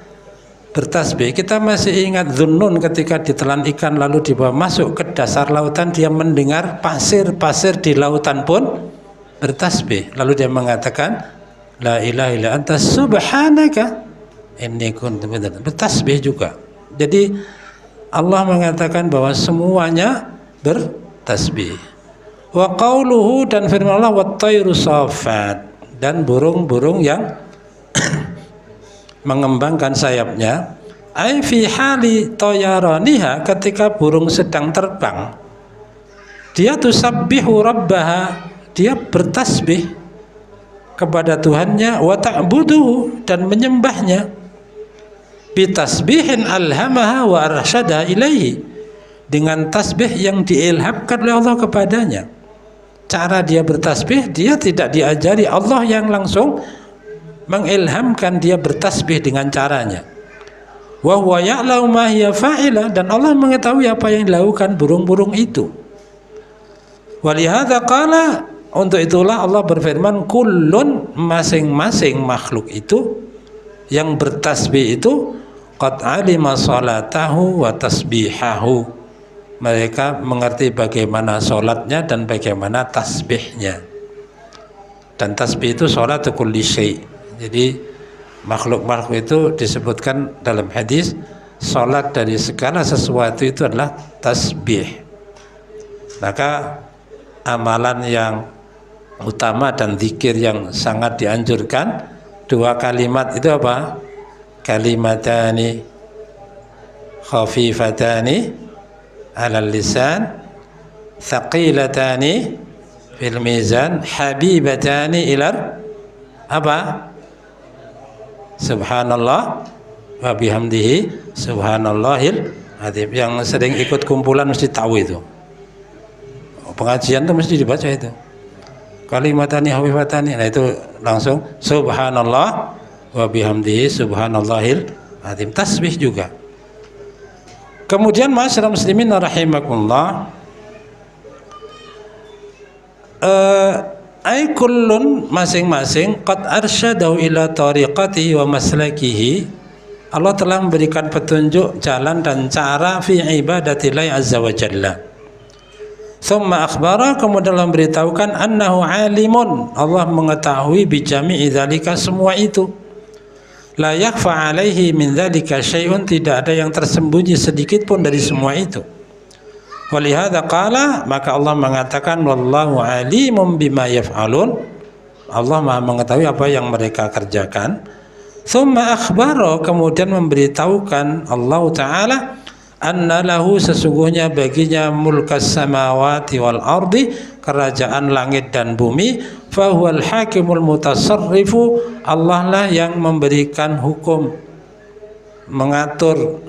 bertasbih. Kita masih ingat Dhunnun ketika ditelan ikan lalu dibawa masuk ke dasar lautan, dia mendengar pasir-pasir di lautan pun bertasbih, lalu dia mengatakan la ilaha illa anta subhanaka inni kuntu minadh, bertasbih juga. Jadi Allah mengatakan bahwa semuanya bertasbih. Wa qauluhu, dan firman Allah, wat tayru saffat, dan burung-burung yang mengembangkan sayapnya, ai fi hali tayaraniha, ketika burung sedang terbang, dia tusabbihu rabbaha, dia bertasbih kepada Tuhannya, wa ta'buduhu, dan menyembahnya, bitasbihin alhamaha wa arsyada ilaihi, dengan tasbih yang diilhamkan oleh Allah kepadanya. Cara dia bertasbih, dia tidak diajari, Allah yang langsung mengilhamkan dia bertasbih dengan caranya. Wa huwa ya'lamu ma hiya fa'ila, dan Allah mengetahui apa yang dilakukan burung-burung itu. Walihadza qala, untuk itulah Allah berfirman, kullun, masing-masing makhluk itu yang bertasbih itu, qad alima salatahu wa tasbihahu, mereka mengerti bagaimana sholatnya dan bagaimana tasbihnya. Dan tasbih itu sholat kulli syai'. Jadi makhluk-makhluk itu disebutkan dalam hadis, sholat dari segala sesuatu itu adalah tasbih. Maka amalan yang utama dan zikir yang sangat dianjurkan, 2 kalimat itu apa? Kalimatani khafifatani alal lisan, thaqilatani fil mizan, habibatani ilar apa? Subhanallah wa bihamdihi subhanallahil azim. Yang sering ikut kumpulan mesti tahu itu. Pengajian itu mesti dibaca itu. Kalimatani habibatani, nah itu langsung subhanallah wa bihamdihi subhanallahil azim. Tasbih juga. Kemudian masyarakat muslimin rahimakumullah, ay kullun, masing-masing, qad arsyadahu ila tariqatihi wa maslakihi, Allah telah memberikan petunjuk jalan dan cara fi ibadatillahi azza wa jalla. Thumma akhbara, kemudian Allah memberitahukan, annahu alimun, Allah mengetahui bijami'i dzalika, semua itu. La yakhfa alaihi min dzalika syai'un, tidak ada yang tersembunyi sedikit pun dari semua itu. Walihada qala, maka Allah mengatakan wallahu alimun bima yaf'alun, Allah Maha mengetahui apa yang mereka kerjakan. Tsumma akhbara, kemudian memberitahukan Allah Ta'ala, anna lahu, sesungguhnya baginya mulkas samawati wal ardi, kerajaan langit dan bumi, fahuwal hakimul mutasarrifu, Allah lah yang memberikan hukum, mengatur,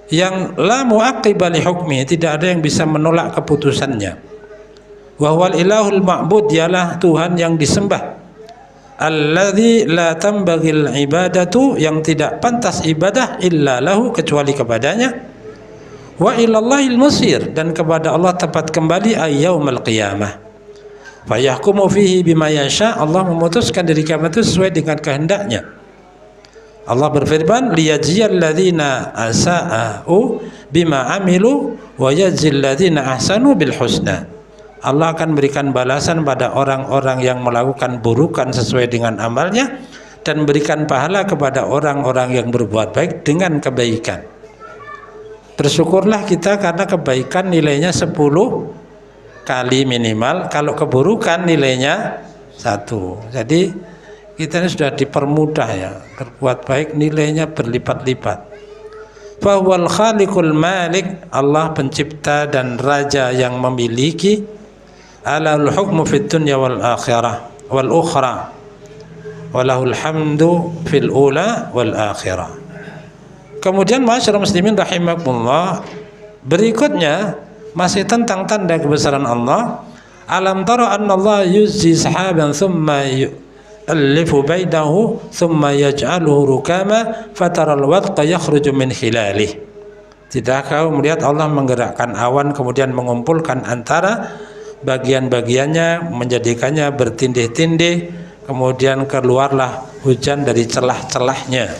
yang la mu'aqqiba li hukmi, tidak ada yang bisa menolak keputusannya. Wa huwal ilahul ma'bud, dialah Tuhan yang disembah, alladzi la tambaghil ibadatu, yang tidak pantas ibadah illa lahu, kecuali kepadanya. Wa ilallahil masir, dan kepada Allah tempat kembali, ayyaumil qiyamah. Fa yahkumu fihi bima yasha, Allah memutuskan dari kiamat itu sesuai dengan kehendaknya. Allah berfirman, liyajziyal ladzina asa'u bima amilu wa yajzil ladzina ahsanu bil husna. Allah akan berikan balasan pada orang-orang yang melakukan burukan sesuai dengan amalnya, dan berikan pahala kepada orang-orang yang berbuat baik dengan kebaikan. Bersyukurlah kita karena kebaikan nilainya 10 kali minimal, kalau keburukan nilainya 1. Jadi kita ini sudah dipermudah ya, berbuat baik nilainya berlipat-lipat. Fahuwal khaliqul malik, Allah pencipta dan raja yang memiliki. Alal hukmu fid dunya wal akhirah wal ukhra, walahul hamdu fil ula wal akhirah. Kemudian masyarakat muslimin rahimakumullah, berikutnya masih tentang tanda kebesaran Allah. Alam tara anna Allah yuzzi sahaban thumma yu'allifu bainahu thumma yaj'aluhu rukama fataral wadqa yakhruju min khilalihi. Tidakkah kau melihat Allah menggerakkan awan, kemudian mengumpulkan antara bagian-bagiannya, menjadikannya bertindih-tindih, kemudian keluarlah hujan dari celah-celahnya.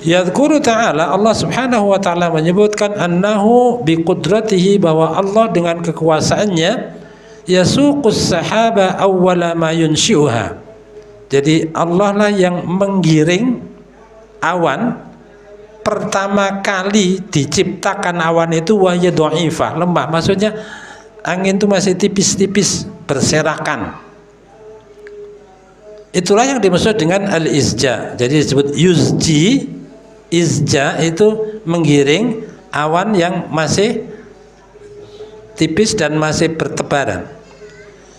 Yadhkuru ta'ala, Allah subhanahu wa ta'ala menyebutkan annahu biqudratihi, bahwa Allah dengan kekuasaannya, yasuqus sahaba awwala ma yunshi'uha, jadi Allah lah yang menggiring awan pertama kali diciptakan. Awan itu wahya dhaifah, lemah, maksudnya angin itu masih tipis-tipis berserakan. Itulah yang dimaksud dengan al-izja. Jadi disebut yuzji, izja itu menggiring awan yang masih tipis dan masih bertebaran.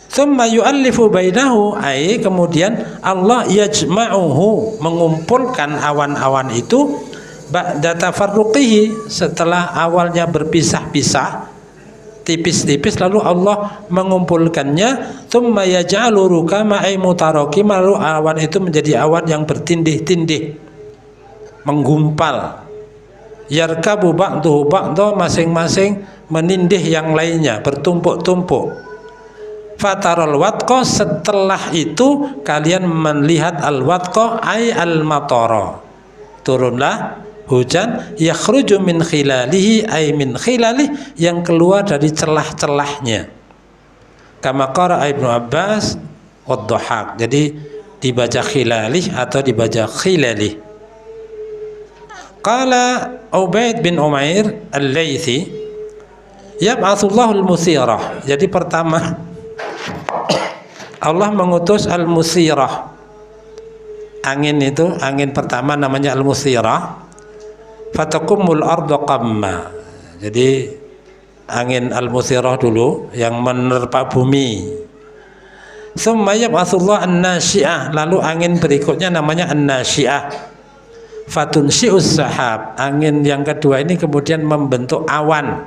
Tsumma yu'allifu bainahu, ai kemudian Allah yajma'uhu, mengumpulkan awan-awan itu, ba'da tafarruqihi, setelah awalnya berpisah-pisah tipis-tipis, lalu Allah mengumpulkannya. Tsumma yaj'alu rukama ay mutarakim, lalu awan itu menjadi awan yang bertindih-tindih, menggumpal. Yarkabu ba'duhu ba'dha, masing-masing menindih yang lainnya, bertumpuk-tumpuk. Fataral wadqa, setelah itu kalian melihat al-wadqa ay al-matara, turunlah hujan, yakhruju min khilalihi ay min khilalih, yang keluar dari celah-celahnya. Kama qara Ibnu Abbas wad-Dhahhak, jadi dibaca khilalih atau dibaca khilalih. Qala Ubaid bin Umair al-Laythi, yab'atsullahu al-musirah, jadi pertama Allah mengutus al-musirah, angin itu, angin pertama namanya al-musirah. Fatakumul ardu qamma, jadi angin al-musirah dulu yang menerpa bumi. Tsumma yab'atsullah an-nasyi'ah, lalu angin berikutnya namanya an-nasyi'ah. Fatunsyi'us sahab, angin yang kedua ini kemudian membentuk awan.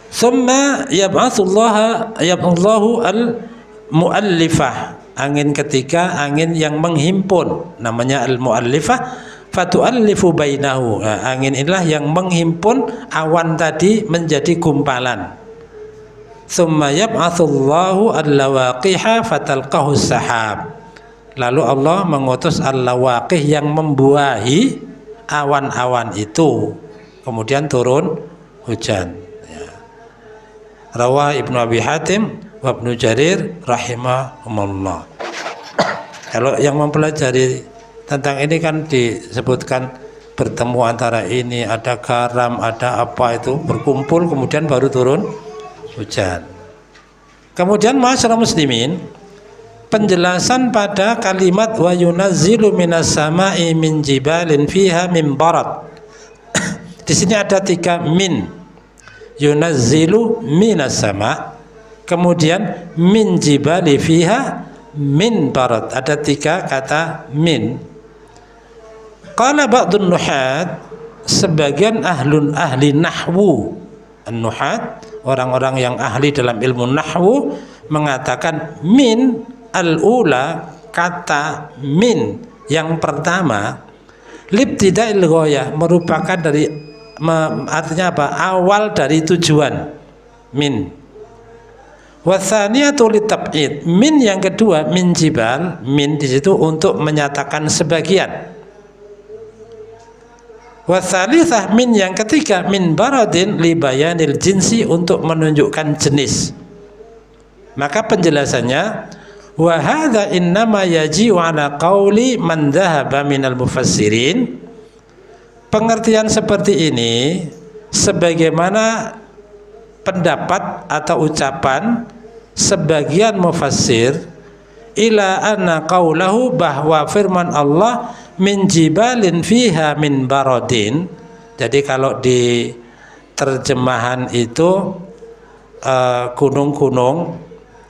Tsumma yab'atsullahu al-mu'allifah, angin ketiga, angin yang menghimpun, namanya al-mu'allifah. Fatu'allifu bainahu, angin inilah yang menghimpun awan tadi menjadi gumpalan. Tsumma yab'atsullahu al-lawaqiha fatalqahu sahab, lalu Allah mengutus al-lawaqih yang membuahi awan-awan itu, kemudian turun hujan. Rawah Ibnu Abi Hatim wa Ibnu Jarir rahimahumullah. Kalau yang mempelajari tentang ini kan disebutkan bertemu antara ini, ada garam, ada apa itu berkumpul kemudian baru turun hujan. Kemudian masyarakat muslimin, penjelasan pada kalimat wa yunazzilu minas sama'i min jibalin fiha min barat. Di sini ada 3 min. Yunazzilu minas sama', kemudian min jibali fiha min barat. Ada 3 kata min. Qala ba'dun nuhat, sebagian ahli nahwu, an-nuhat, orang-orang yang ahli dalam ilmu nahwu mengatakan min al-ula, kata min yang pertama, libtida'il ghayah, merupakan dari artinya apa? Awal dari tujuan. Min. Watsaniyatu litab'id, min yang kedua, min jibal, min di situ untuk menyatakan sebagian. Watsalitsah, min yang ketiga, min baradin li bayanil jinsi, untuk menunjukkan jenis. Maka penjelasannya, wa hadza innama yaji'u ala qauli man dhahaba minal mufassirin. Pengertian seperti ini sebagaimana pendapat atau ucapan sebagian mufassir, ila anna qaulahu, bahwa firman Allah min jibalin fiha min baradin. Jadi kalau di terjemahan itu gunung-gunung,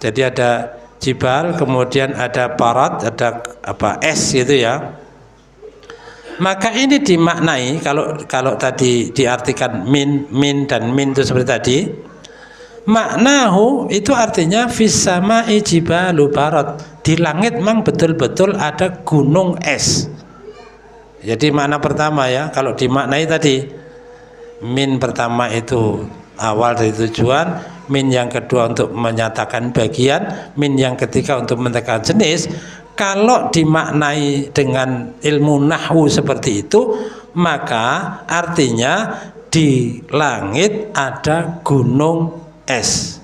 jadi ada jibal, kemudian ada barat, ada apa, es gitu ya. Maka ini dimaknai, kalau tadi diartikan min dan min itu seperti tadi, maknahu itu artinya fis sama'i jibalu barat, di langit memang betul-betul ada gunung es. Jadi makna pertama ya, kalau dimaknai tadi min pertama itu awal dari tujuan, min yang kedua untuk menyatakan bagian, min yang ketiga untuk menyatakan jenis. Kalau dimaknai dengan ilmu nahwu seperti itu, maka artinya di langit ada gunung es,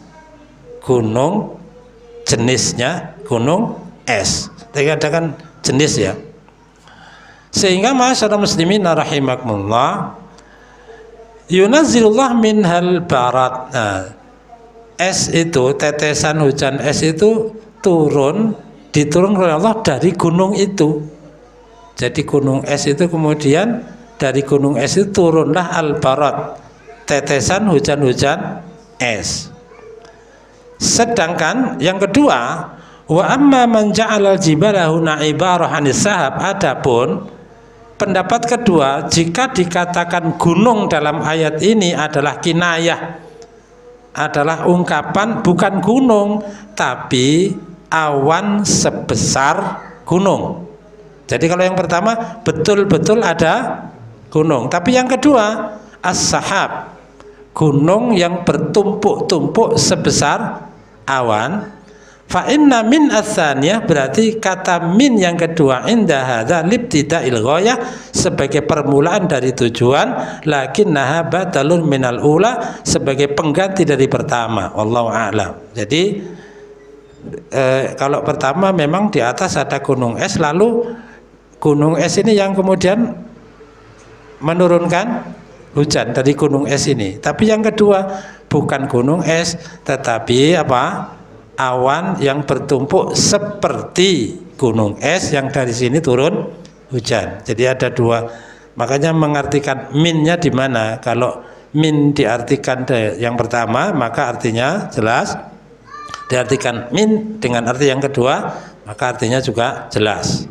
gunung jenisnya gunung es, dikatakan jenis ya. Sehingga masyarakat muslimin rahimakumullah, yunazzilullah minhal barat. Nah, es itu, tetesan hujan es itu diturunkan oleh Allah dari gunung itu. Jadi gunung es itu kemudian dari gunung es itu turunlah al-barat, tetesan hujan-hujan es. Sedangkan yang kedua, wa amma man ja'alal jibalahu na'ibarah anis sahab, adapun pendapat kedua, jika dikatakan gunung dalam ayat ini adalah kinayah, adalah ungkapan bukan gunung tapi awan sebesar gunung. Jadi kalau yang pertama betul-betul ada gunung, tapi yang kedua as-sahab, gunung yang bertumpuk-tumpuk sebesar awan. Fa inna min ats-tsaniyah, berarti kata min yang kedua inda hadza libtida'il ghayah, sebagai permulaan dari tujuan, lakinnaha badalun minal ula, sebagai pengganti dari pertama. Wallahu a'lam. Jadi kalau pertama memang di atas ada gunung es, lalu gunung es ini yang kemudian menurunkan hujan dari gunung es ini. Tapi yang kedua bukan gunung es, tetapi apa? Awan yang bertumpuk seperti gunung es yang dari sini turun hujan. Jadi ada dua. Makanya mengartikan minnya di mana? Kalau min diartikan yang pertama, maka artinya jelas. Diartikan min dengan arti yang kedua, maka artinya juga jelas.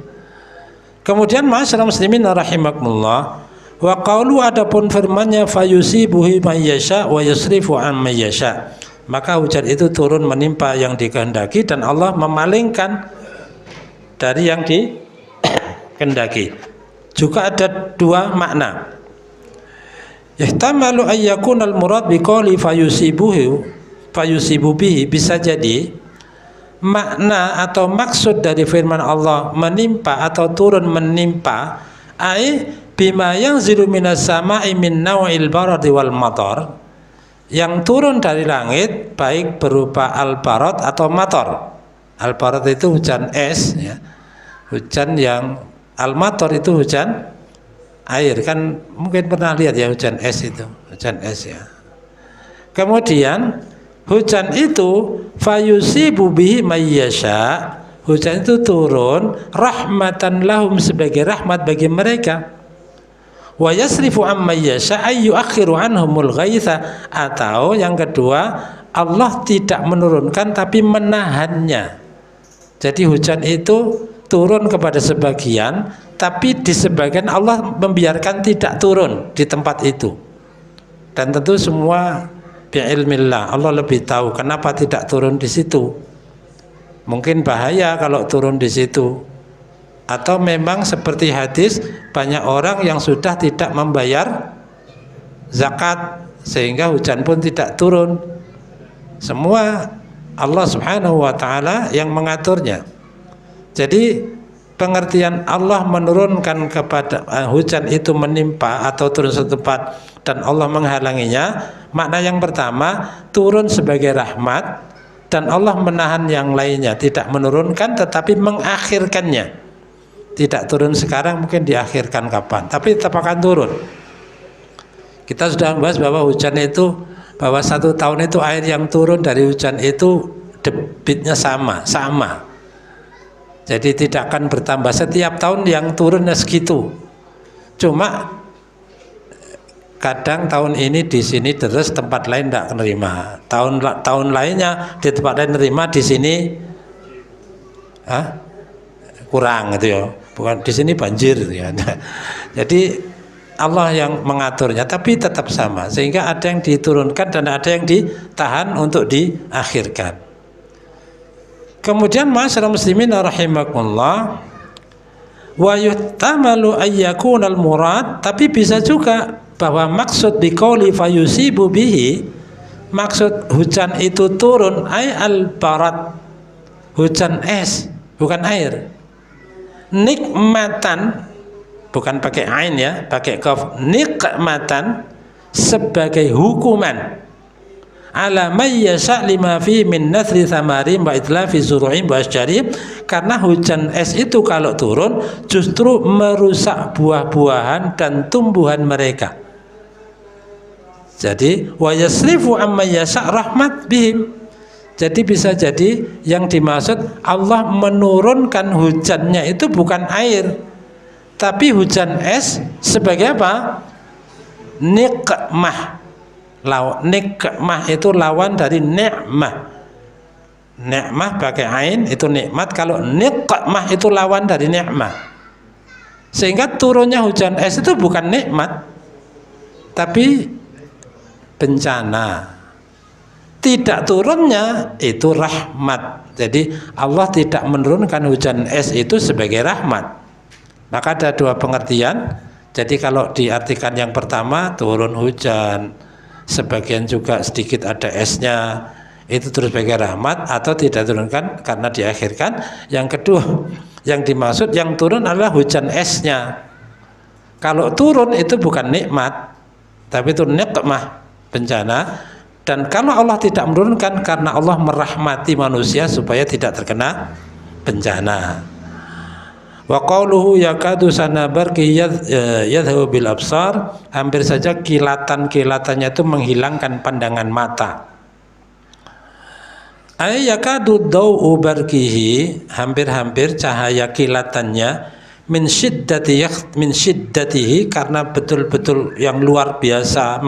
Kemudian masyarakat muslimin rahimakumullah, wa qaulu, adapun firman-Nya, fayusibuhi may yasha wa yusrifu an may yasha, maka hujan itu turun menimpa yang dikehendaki dan Allah memalingkan dari yang dikehendaki. Juga ada dua makna. Yahtamalu ayyakunal murad biqali fayusibu bihi, bisa jadi makna atau maksud dari firman Allah menimpa atau turun menimpa, ai bima yanzilu minas sama'i min naw'il baradi wal matar, yang turun dari langit baik berupa al-barat atau matar. Al-barat itu hujan es ya. Hujan yang al-matar itu hujan air, kan mungkin pernah lihat ya hujan es itu, hujan es ya. Kemudian hujan itu fayusibu bihi mayyasha, hujan itu turun rahmatan lahum, sebagai rahmat bagi mereka. Wa yasrifu amma yasha ay yuakhiru anhumul ghaitha, atau yang kedua Allah tidak menurunkan tapi menahannya. Jadi hujan itu turun kepada sebagian, tapi di sebagian Allah membiarkan tidak turun di tempat itu. Dan tentu semua bi'ilmillah, Allah lebih tahu kenapa tidak turun di situ. Mungkin bahaya kalau turun di situ, atau memang seperti hadis, banyak orang yang sudah tidak membayar zakat sehingga hujan pun tidak turun. Semua Allah Subhanahu wa ta'ala yang mengaturnya. Jadi pengertian Allah menurunkan kepada hujan itu menimpa atau turun satu tempat dan Allah menghalanginya, makna yang pertama turun sebagai rahmat, dan Allah menahan yang lainnya, tidak menurunkan tetapi mengakhirkannya. Tidak turun sekarang, mungkin diakhirkan kapan, tapi tetap akan turun. Kita sudah membahas bahwa hujan itu, bahwa 1 tahun itu air yang turun dari hujan itu debitnya sama. Jadi tidak akan bertambah setiap tahun, yang turunnya segitu. Cuma kadang tahun ini di sini terus, tempat lain tidak menerima. Tahun lainnya di tempat lain menerima, di sini kurang gitu ya. Bukan di sini banjir gitu ya. Jadi Allah yang mengaturnya, tapi tetap sama, sehingga ada yang diturunkan dan ada yang ditahan untuk diakhirkan. Kemudian masyarakat muslimin rahimakumullah, wa yuhtamalu ayyakunal murad, tapi bisa juga bahwa maksud biqauli fayusibu bihi, maksud hujan itu turun ay al-barat, hujan es, bukan air. Nikmatan, bukan pakai ain ya, pakai qaf, nikmatan, sebagai hukuman ala may yasha lima fi min nathri thamarim wa itlafi zuru'im wa asjarim, karena hujan es itu kalau turun justru merusak buah-buahan dan tumbuhan mereka. Jadi wa yasrifu amma yasha rahmat bihim. Jadi bisa jadi yang dimaksud Allah menurunkan hujannya itu bukan air, tapi hujan es sebagai apa? Nikmah. Nikmah itu lawan dari ni'mah. Ni'mah pakai ain itu nikmat, kalau nikmah itu lawan dari ni'mah. Sehingga turunnya hujan es itu bukan nikmat, tapi bencana. Tidak turunnya itu rahmat. Jadi Allah tidak menurunkan hujan es itu sebagai rahmat. Maka ada dua pengertian. Jadi kalau diartikan yang pertama, turun hujan, sebagian juga sedikit ada esnya, itu terus sebagai rahmat, atau tidak turunkan karena diakhirkan. Yang kedua, yang dimaksud yang turun adalah hujan esnya. Kalau turun itu bukan nikmat, tapi itu nikmah, bencana. Dan kalau Allah tidak menurunkan, karena Allah merahmati manusia supaya tidak terkena bencana. Wa qauluhu yakadu sanabarki yadhhabu bil absar, hampir saja kilatan-kilatannya itu menghilangkan pandangan mata. Ay yakadu daw'u barkihi, hampir-hampir cahaya kilatannya min syiddatihi, karena betul-betul yang luar biasa,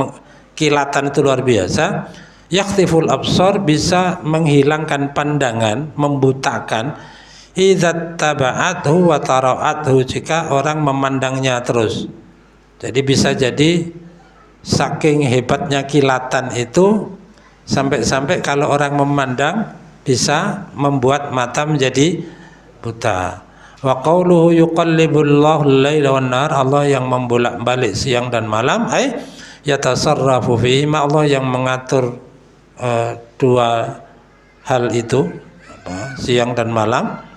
kilatan itu luar biasa. Yakhtiful absar, bisa menghilangkan pandangan, membutakan. Idza taba'athu wa tara'athu, jika orang memandangnya terus. Jadi bisa jadi saking hebatnya kilatan itu, sampai-sampai kalau orang memandang bisa membuat mata menjadi buta. Wa qauluhu yuqallibullahu al-laila wan nahar, Allah yang membolak-balik siang dan malam, yatasarrafu fihi, Allah yang mengatur dua hal itu, siang dan malam.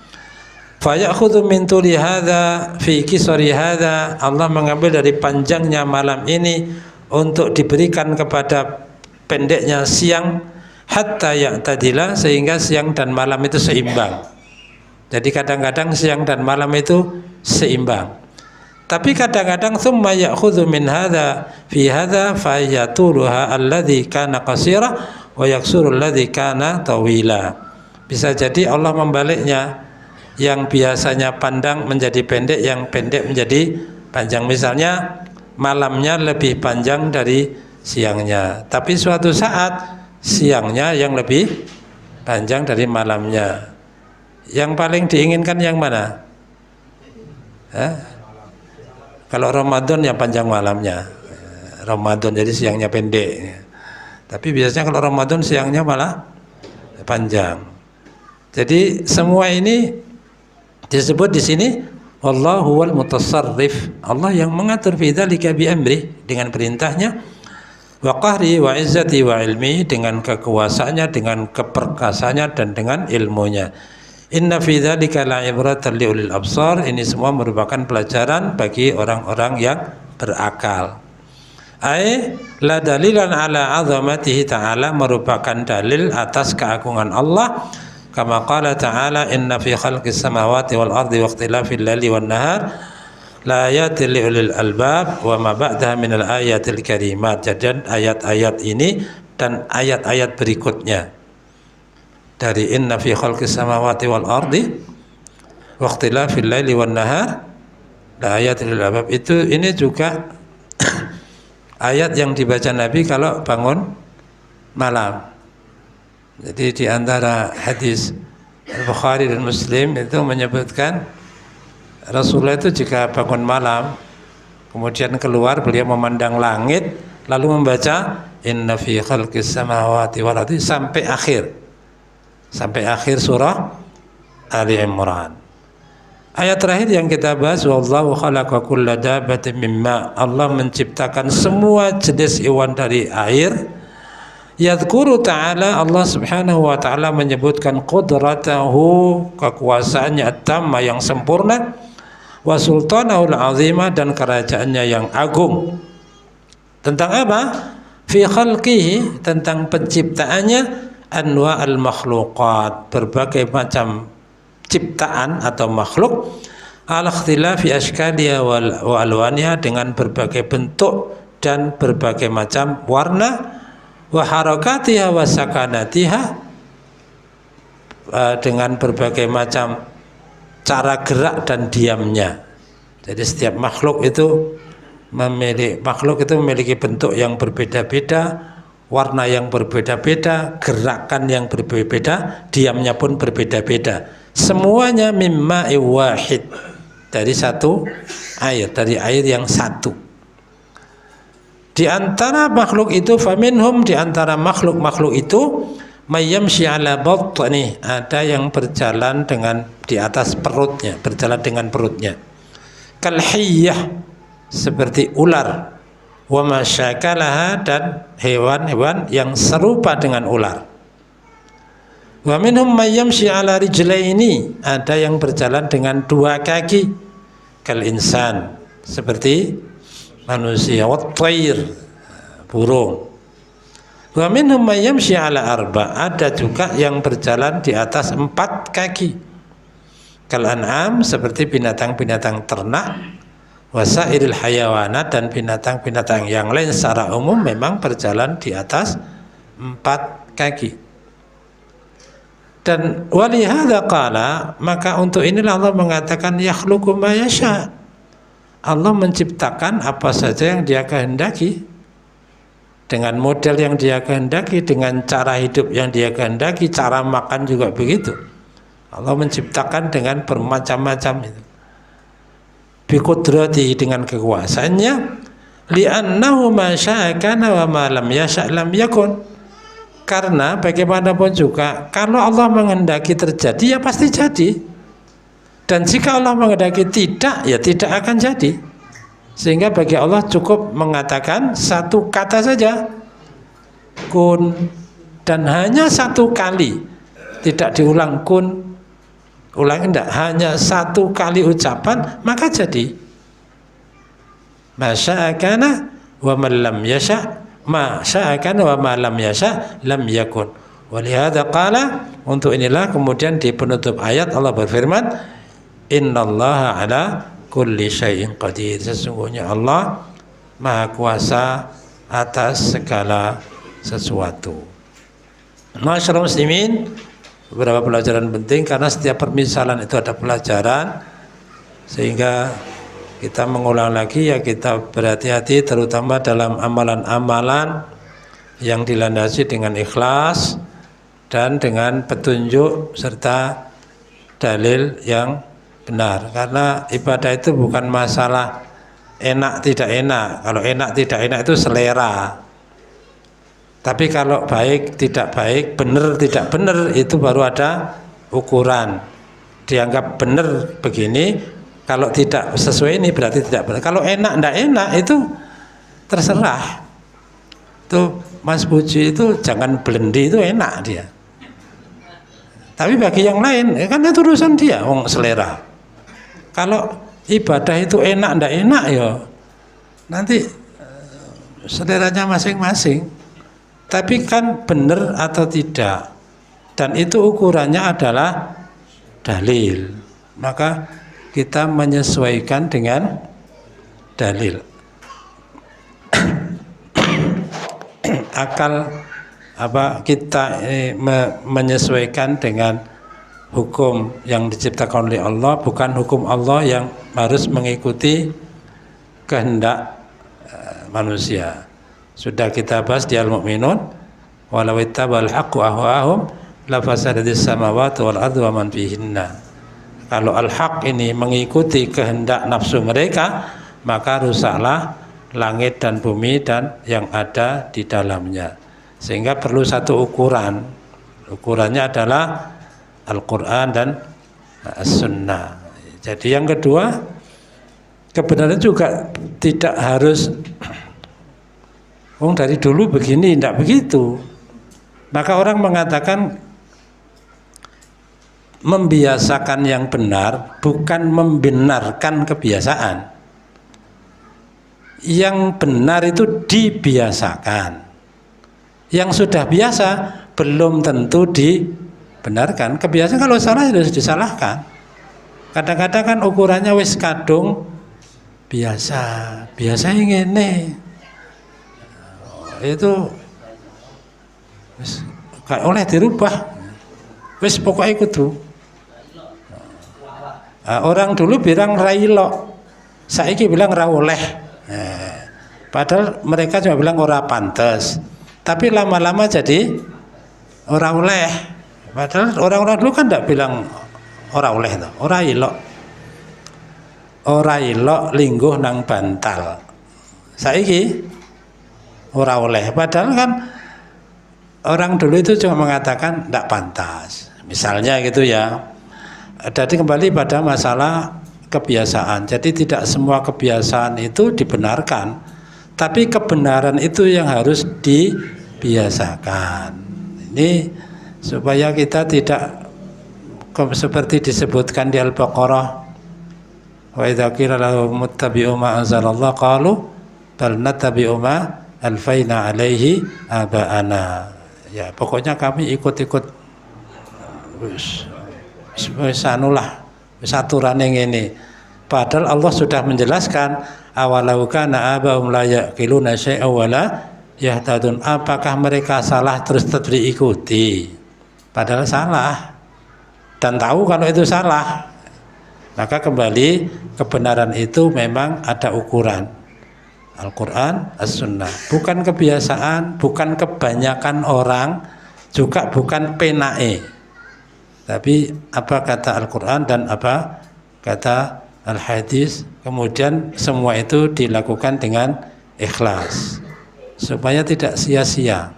Fa ya'khudhu min tuli hadza fi qisari hadza, Allah mengambil dari panjangnya malam ini untuk diberikan kepada pendeknya siang, hatta ya'tadila, sehingga siang dan malam itu seimbang. Jadi kadang-kadang siang dan malam itu seimbang. Tapi kadang-kadang thumma ya'khudhu min hadha fi hadha fa yatuluha alladhi kana qasira wa yaksuru alladhi kana tawila. Bisa jadi Allah membaliknya, yang biasanya pandang menjadi pendek, yang pendek menjadi panjang. Misalnya malamnya lebih panjang dari siangnya, tapi suatu saat siangnya yang lebih panjang dari malamnya. Yang paling diinginkan yang mana? Kalau Ramadan yang panjang malamnya, Ramadan jadi siangnya pendek. Tapi biasanya kalau Ramadan siangnya malah panjang. Jadi semua ini disebut di sini Allahu wal mutasarrif. Allah yang mengatur fi dzalika bi amri, dengan perintahnya, wa qahri wa izzati wa ilmi, dengan kekuasaannya, dengan keperkasaannya dan dengan ilmunya. Inna fi dzalika la'ibratan liulil absar. Ini semua merupakan pelajaran bagi orang-orang yang berakal. Ai la dalilan ala azamatihi ta'ala, merupakan dalil atas keagungan Allah. Kama qala ta'ala inna fi khalqis samawati wal ardi wa ikhtilafil laili wan nahar la ayatil liulil albab wa ma ba'daha minal ayatil karimat. Jadi ayat-ayat ini dan ayat-ayat berikutnya dari inna fi khalqis samawati wal ardi wa ikhtilafil laili wan nahar la ayatil liulil albab, itu ini juga ayat yang dibaca Nabi kalau bangun malam. Jadi di antara hadis Al-Bukhari dan Muslim itu menyebutkan Rasulullah itu jika bangun malam kemudian keluar, beliau memandang langit lalu membaca inna fi khalqis samawati wal ardi sampai akhir surah Ali Imran. Ayat terakhir yang kita bahas, wallahu khalaqa kulla dabbatin mimma, Allah menciptakan semua jenis hewan dari air. Yadhkuru ta'ala, Allah subhanahu wa ta'ala menyebutkan qudratahu, kekuasaannya at-tamma yang sempurna, wa sultanahul azima, dan kerajaannya yang agung. Tentang apa? Fi khalqihi, tentang penciptaannya, anwa al-makhluqat, berbagai macam ciptaan atau makhluk, al-ikhtilafi ashkaliha wa alwaniha, dengan berbagai bentuk dan berbagai macam warna, wa harakatiha wa sakanatiha, dengan berbagai macam cara gerak dan diamnya. Jadi setiap makhluk itu memiliki bentuk yang berbeda-beda, warna yang berbeda-beda, gerakan yang berbeda, diamnya pun berbeda-beda. Semuanya mimma wahid, dari satu air, dari air yang satu. Di antara makhluk itu, faminhum, di antara makhluk-makhluk itu, mayyamshi ala batni, ada yang berjalan dengan di atas perutnya, berjalan dengan perutnya. Kalhiyyah, seperti ular, wa masyakalaha, dan hewan-hewan yang serupa dengan ular. Wa minhum mayyamshi ala rijlaini, ada yang berjalan dengan dua kaki, kal insan, seperti manusia, wat tayr, burung. Wa minhum mayyamshi ala arba, ada juga yang berjalan di atas 4 kaki, kal an'am, seperti binatang-binatang ternak, wasairil hayawanat, dan binatang-binatang yang lain secara umum memang berjalan di atas 4 kaki. Dan walihada qala, maka untuk inilah Allah mengatakan yakhluqu ma yasha, Allah menciptakan apa saja yang Dia kehendaki, dengan model yang Dia kehendaki, dengan cara hidup yang Dia kehendaki, cara makan juga begitu. Allah menciptakan dengan bermacam-macam itu. Bi qudratihi, dengan kekuasaannya, li'annahu ma syaa kana wa ma lam yasha' lam yakun. Karena bagaimanapun juga kalau Allah menghendaki terjadi ya pasti jadi. Dan jika Allah menghendaki tidak, ya tidak akan jadi. Sehingga bagi Allah cukup mengatakan satu kata saja, kun, dan hanya satu kali, tidak diulang kun, ulang enggak, hanya satu kali ucapan maka jadi. Masya'akana wa man lam yasha', masya'akana wa ma lam yasha' lam yakun. Walihada qala, untuk inilah kemudian di penutup ayat Allah berfirman, innallaha ala kulli syai'in qadir. Sesungguhnya Allah Maha Kuasa atas segala sesuatu. Masyaallah muslimin, beberapa pelajaran penting karena setiap permisalan itu ada pelajaran, sehingga kita mengulang lagi ya, kita berhati-hati terutama dalam amalan-amalan yang dilandasi dengan ikhlas dan dengan petunjuk serta dalil yang benar. Karena ibadah itu bukan masalah enak tidak enak. Kalau enak tidak enak itu selera. Tapi kalau baik tidak baik, benar tidak benar, itu baru ada ukuran. Dianggap benar begini, kalau tidak sesuai ini berarti tidak benar. Kalau enak tidak enak itu terserah. Itu Mas Puji itu jangan blendi, itu enak dia. Tapi bagi yang lain kan itu urusan dia, wong selera. Kalau ibadah itu enak tidak enak ya nanti seleranya masing-masing. Tapi kan benar atau tidak, dan itu ukurannya adalah dalil, maka kita menyesuaikan dengan dalil. Akal kita menyesuaikan dengan hukum yang diciptakan oleh Allah, bukan hukum Allah yang harus mengikuti kehendak manusia. Sudah kita bahas di Al-Mu'minun, walau ittaba'al haqqu ahwa'ahum la fasadatis samawati wal ardu wa man fihinna. Kalau al-haq ini mengikuti kehendak nafsu mereka, maka rusaklah langit dan bumi dan yang ada di dalamnya. Sehingga perlu satu ukuran. Ukurannya adalah Al-Quran dan As-Sunnah. Jadi yang kedua, kebenaran juga tidak harus dari dulu begini, tidak begitu. Maka orang mengatakan membiasakan yang benar bukan membenarkan kebiasaan. Yang benar itu dibiasakan. Yang sudah biasa belum tentu dibenarkan. Kebiasaan kalau salah harus disalahkan. Kadang-kadang kan ukurannya wis kadung biasa yang ini. Itu gak oleh dirubah, wis pokoknya kudu. Orang dulu bilang railo, saiki bilang ra oleh. Padahal mereka cuma bilang ora pantes, tapi lama-lama jadi ora oleh. Padahal orang-orang dulu kan tidak bilang ora oleh, ora ilok. Ora ilok lingguh nang bantal. Saiki ora oleh, padahal kan orang dulu itu cuma mengatakan tidak pantas, misalnya gitu ya. Jadi kembali pada masalah kebiasaan. Jadi tidak semua kebiasaan itu dibenarkan, tapi kebenaran itu yang harus dibiasakan. Ini supaya kita tidak seperti disebutkan di Al-Baqarah, wa idza qila lahum ittabi'u ma anzalallah qalu bal nattabi'u ma alfaina alaihi aba'ana. Ya pokoknya kami ikut-ikut wis anulah, wis aturan yang ini. Padahal Allah sudah menjelaskan awalau kana aba'um la yaqiluna syai'a wa la yahtadun. Apakah mereka salah terus tetap diikuti? Padahal salah dan tahu kalau itu salah. Maka kembali kebenaran itu memang ada ukuran. Al-Quran, As-Sunnah. Bukan kebiasaan, bukan kebanyakan orang, juga bukan penae. Tapi apa kata Al-Quran dan apa kata Al-Hadis, kemudian semua itu dilakukan dengan ikhlas supaya tidak sia-sia.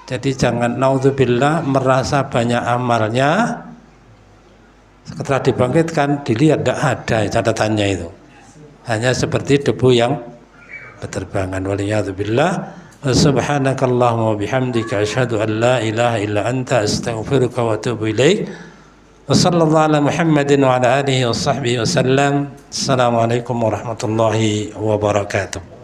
Jadi jangan naudzubillah merasa banyak amalnya, setelah dibangkitkan dilihat tidak ada catatannya itu, hanya seperti debu yang berterbangan. Waliyadzubillah. Subhanakallahumma wa bihamdika asyhadu an la ilaha illa anta astaghfiruka wa atubu ilaik. Wa sallallahu ala Muhammadin wa ala alihi wa sahbihi wa sallam. Assalamualaikum warahmatullahi wabarakatuh.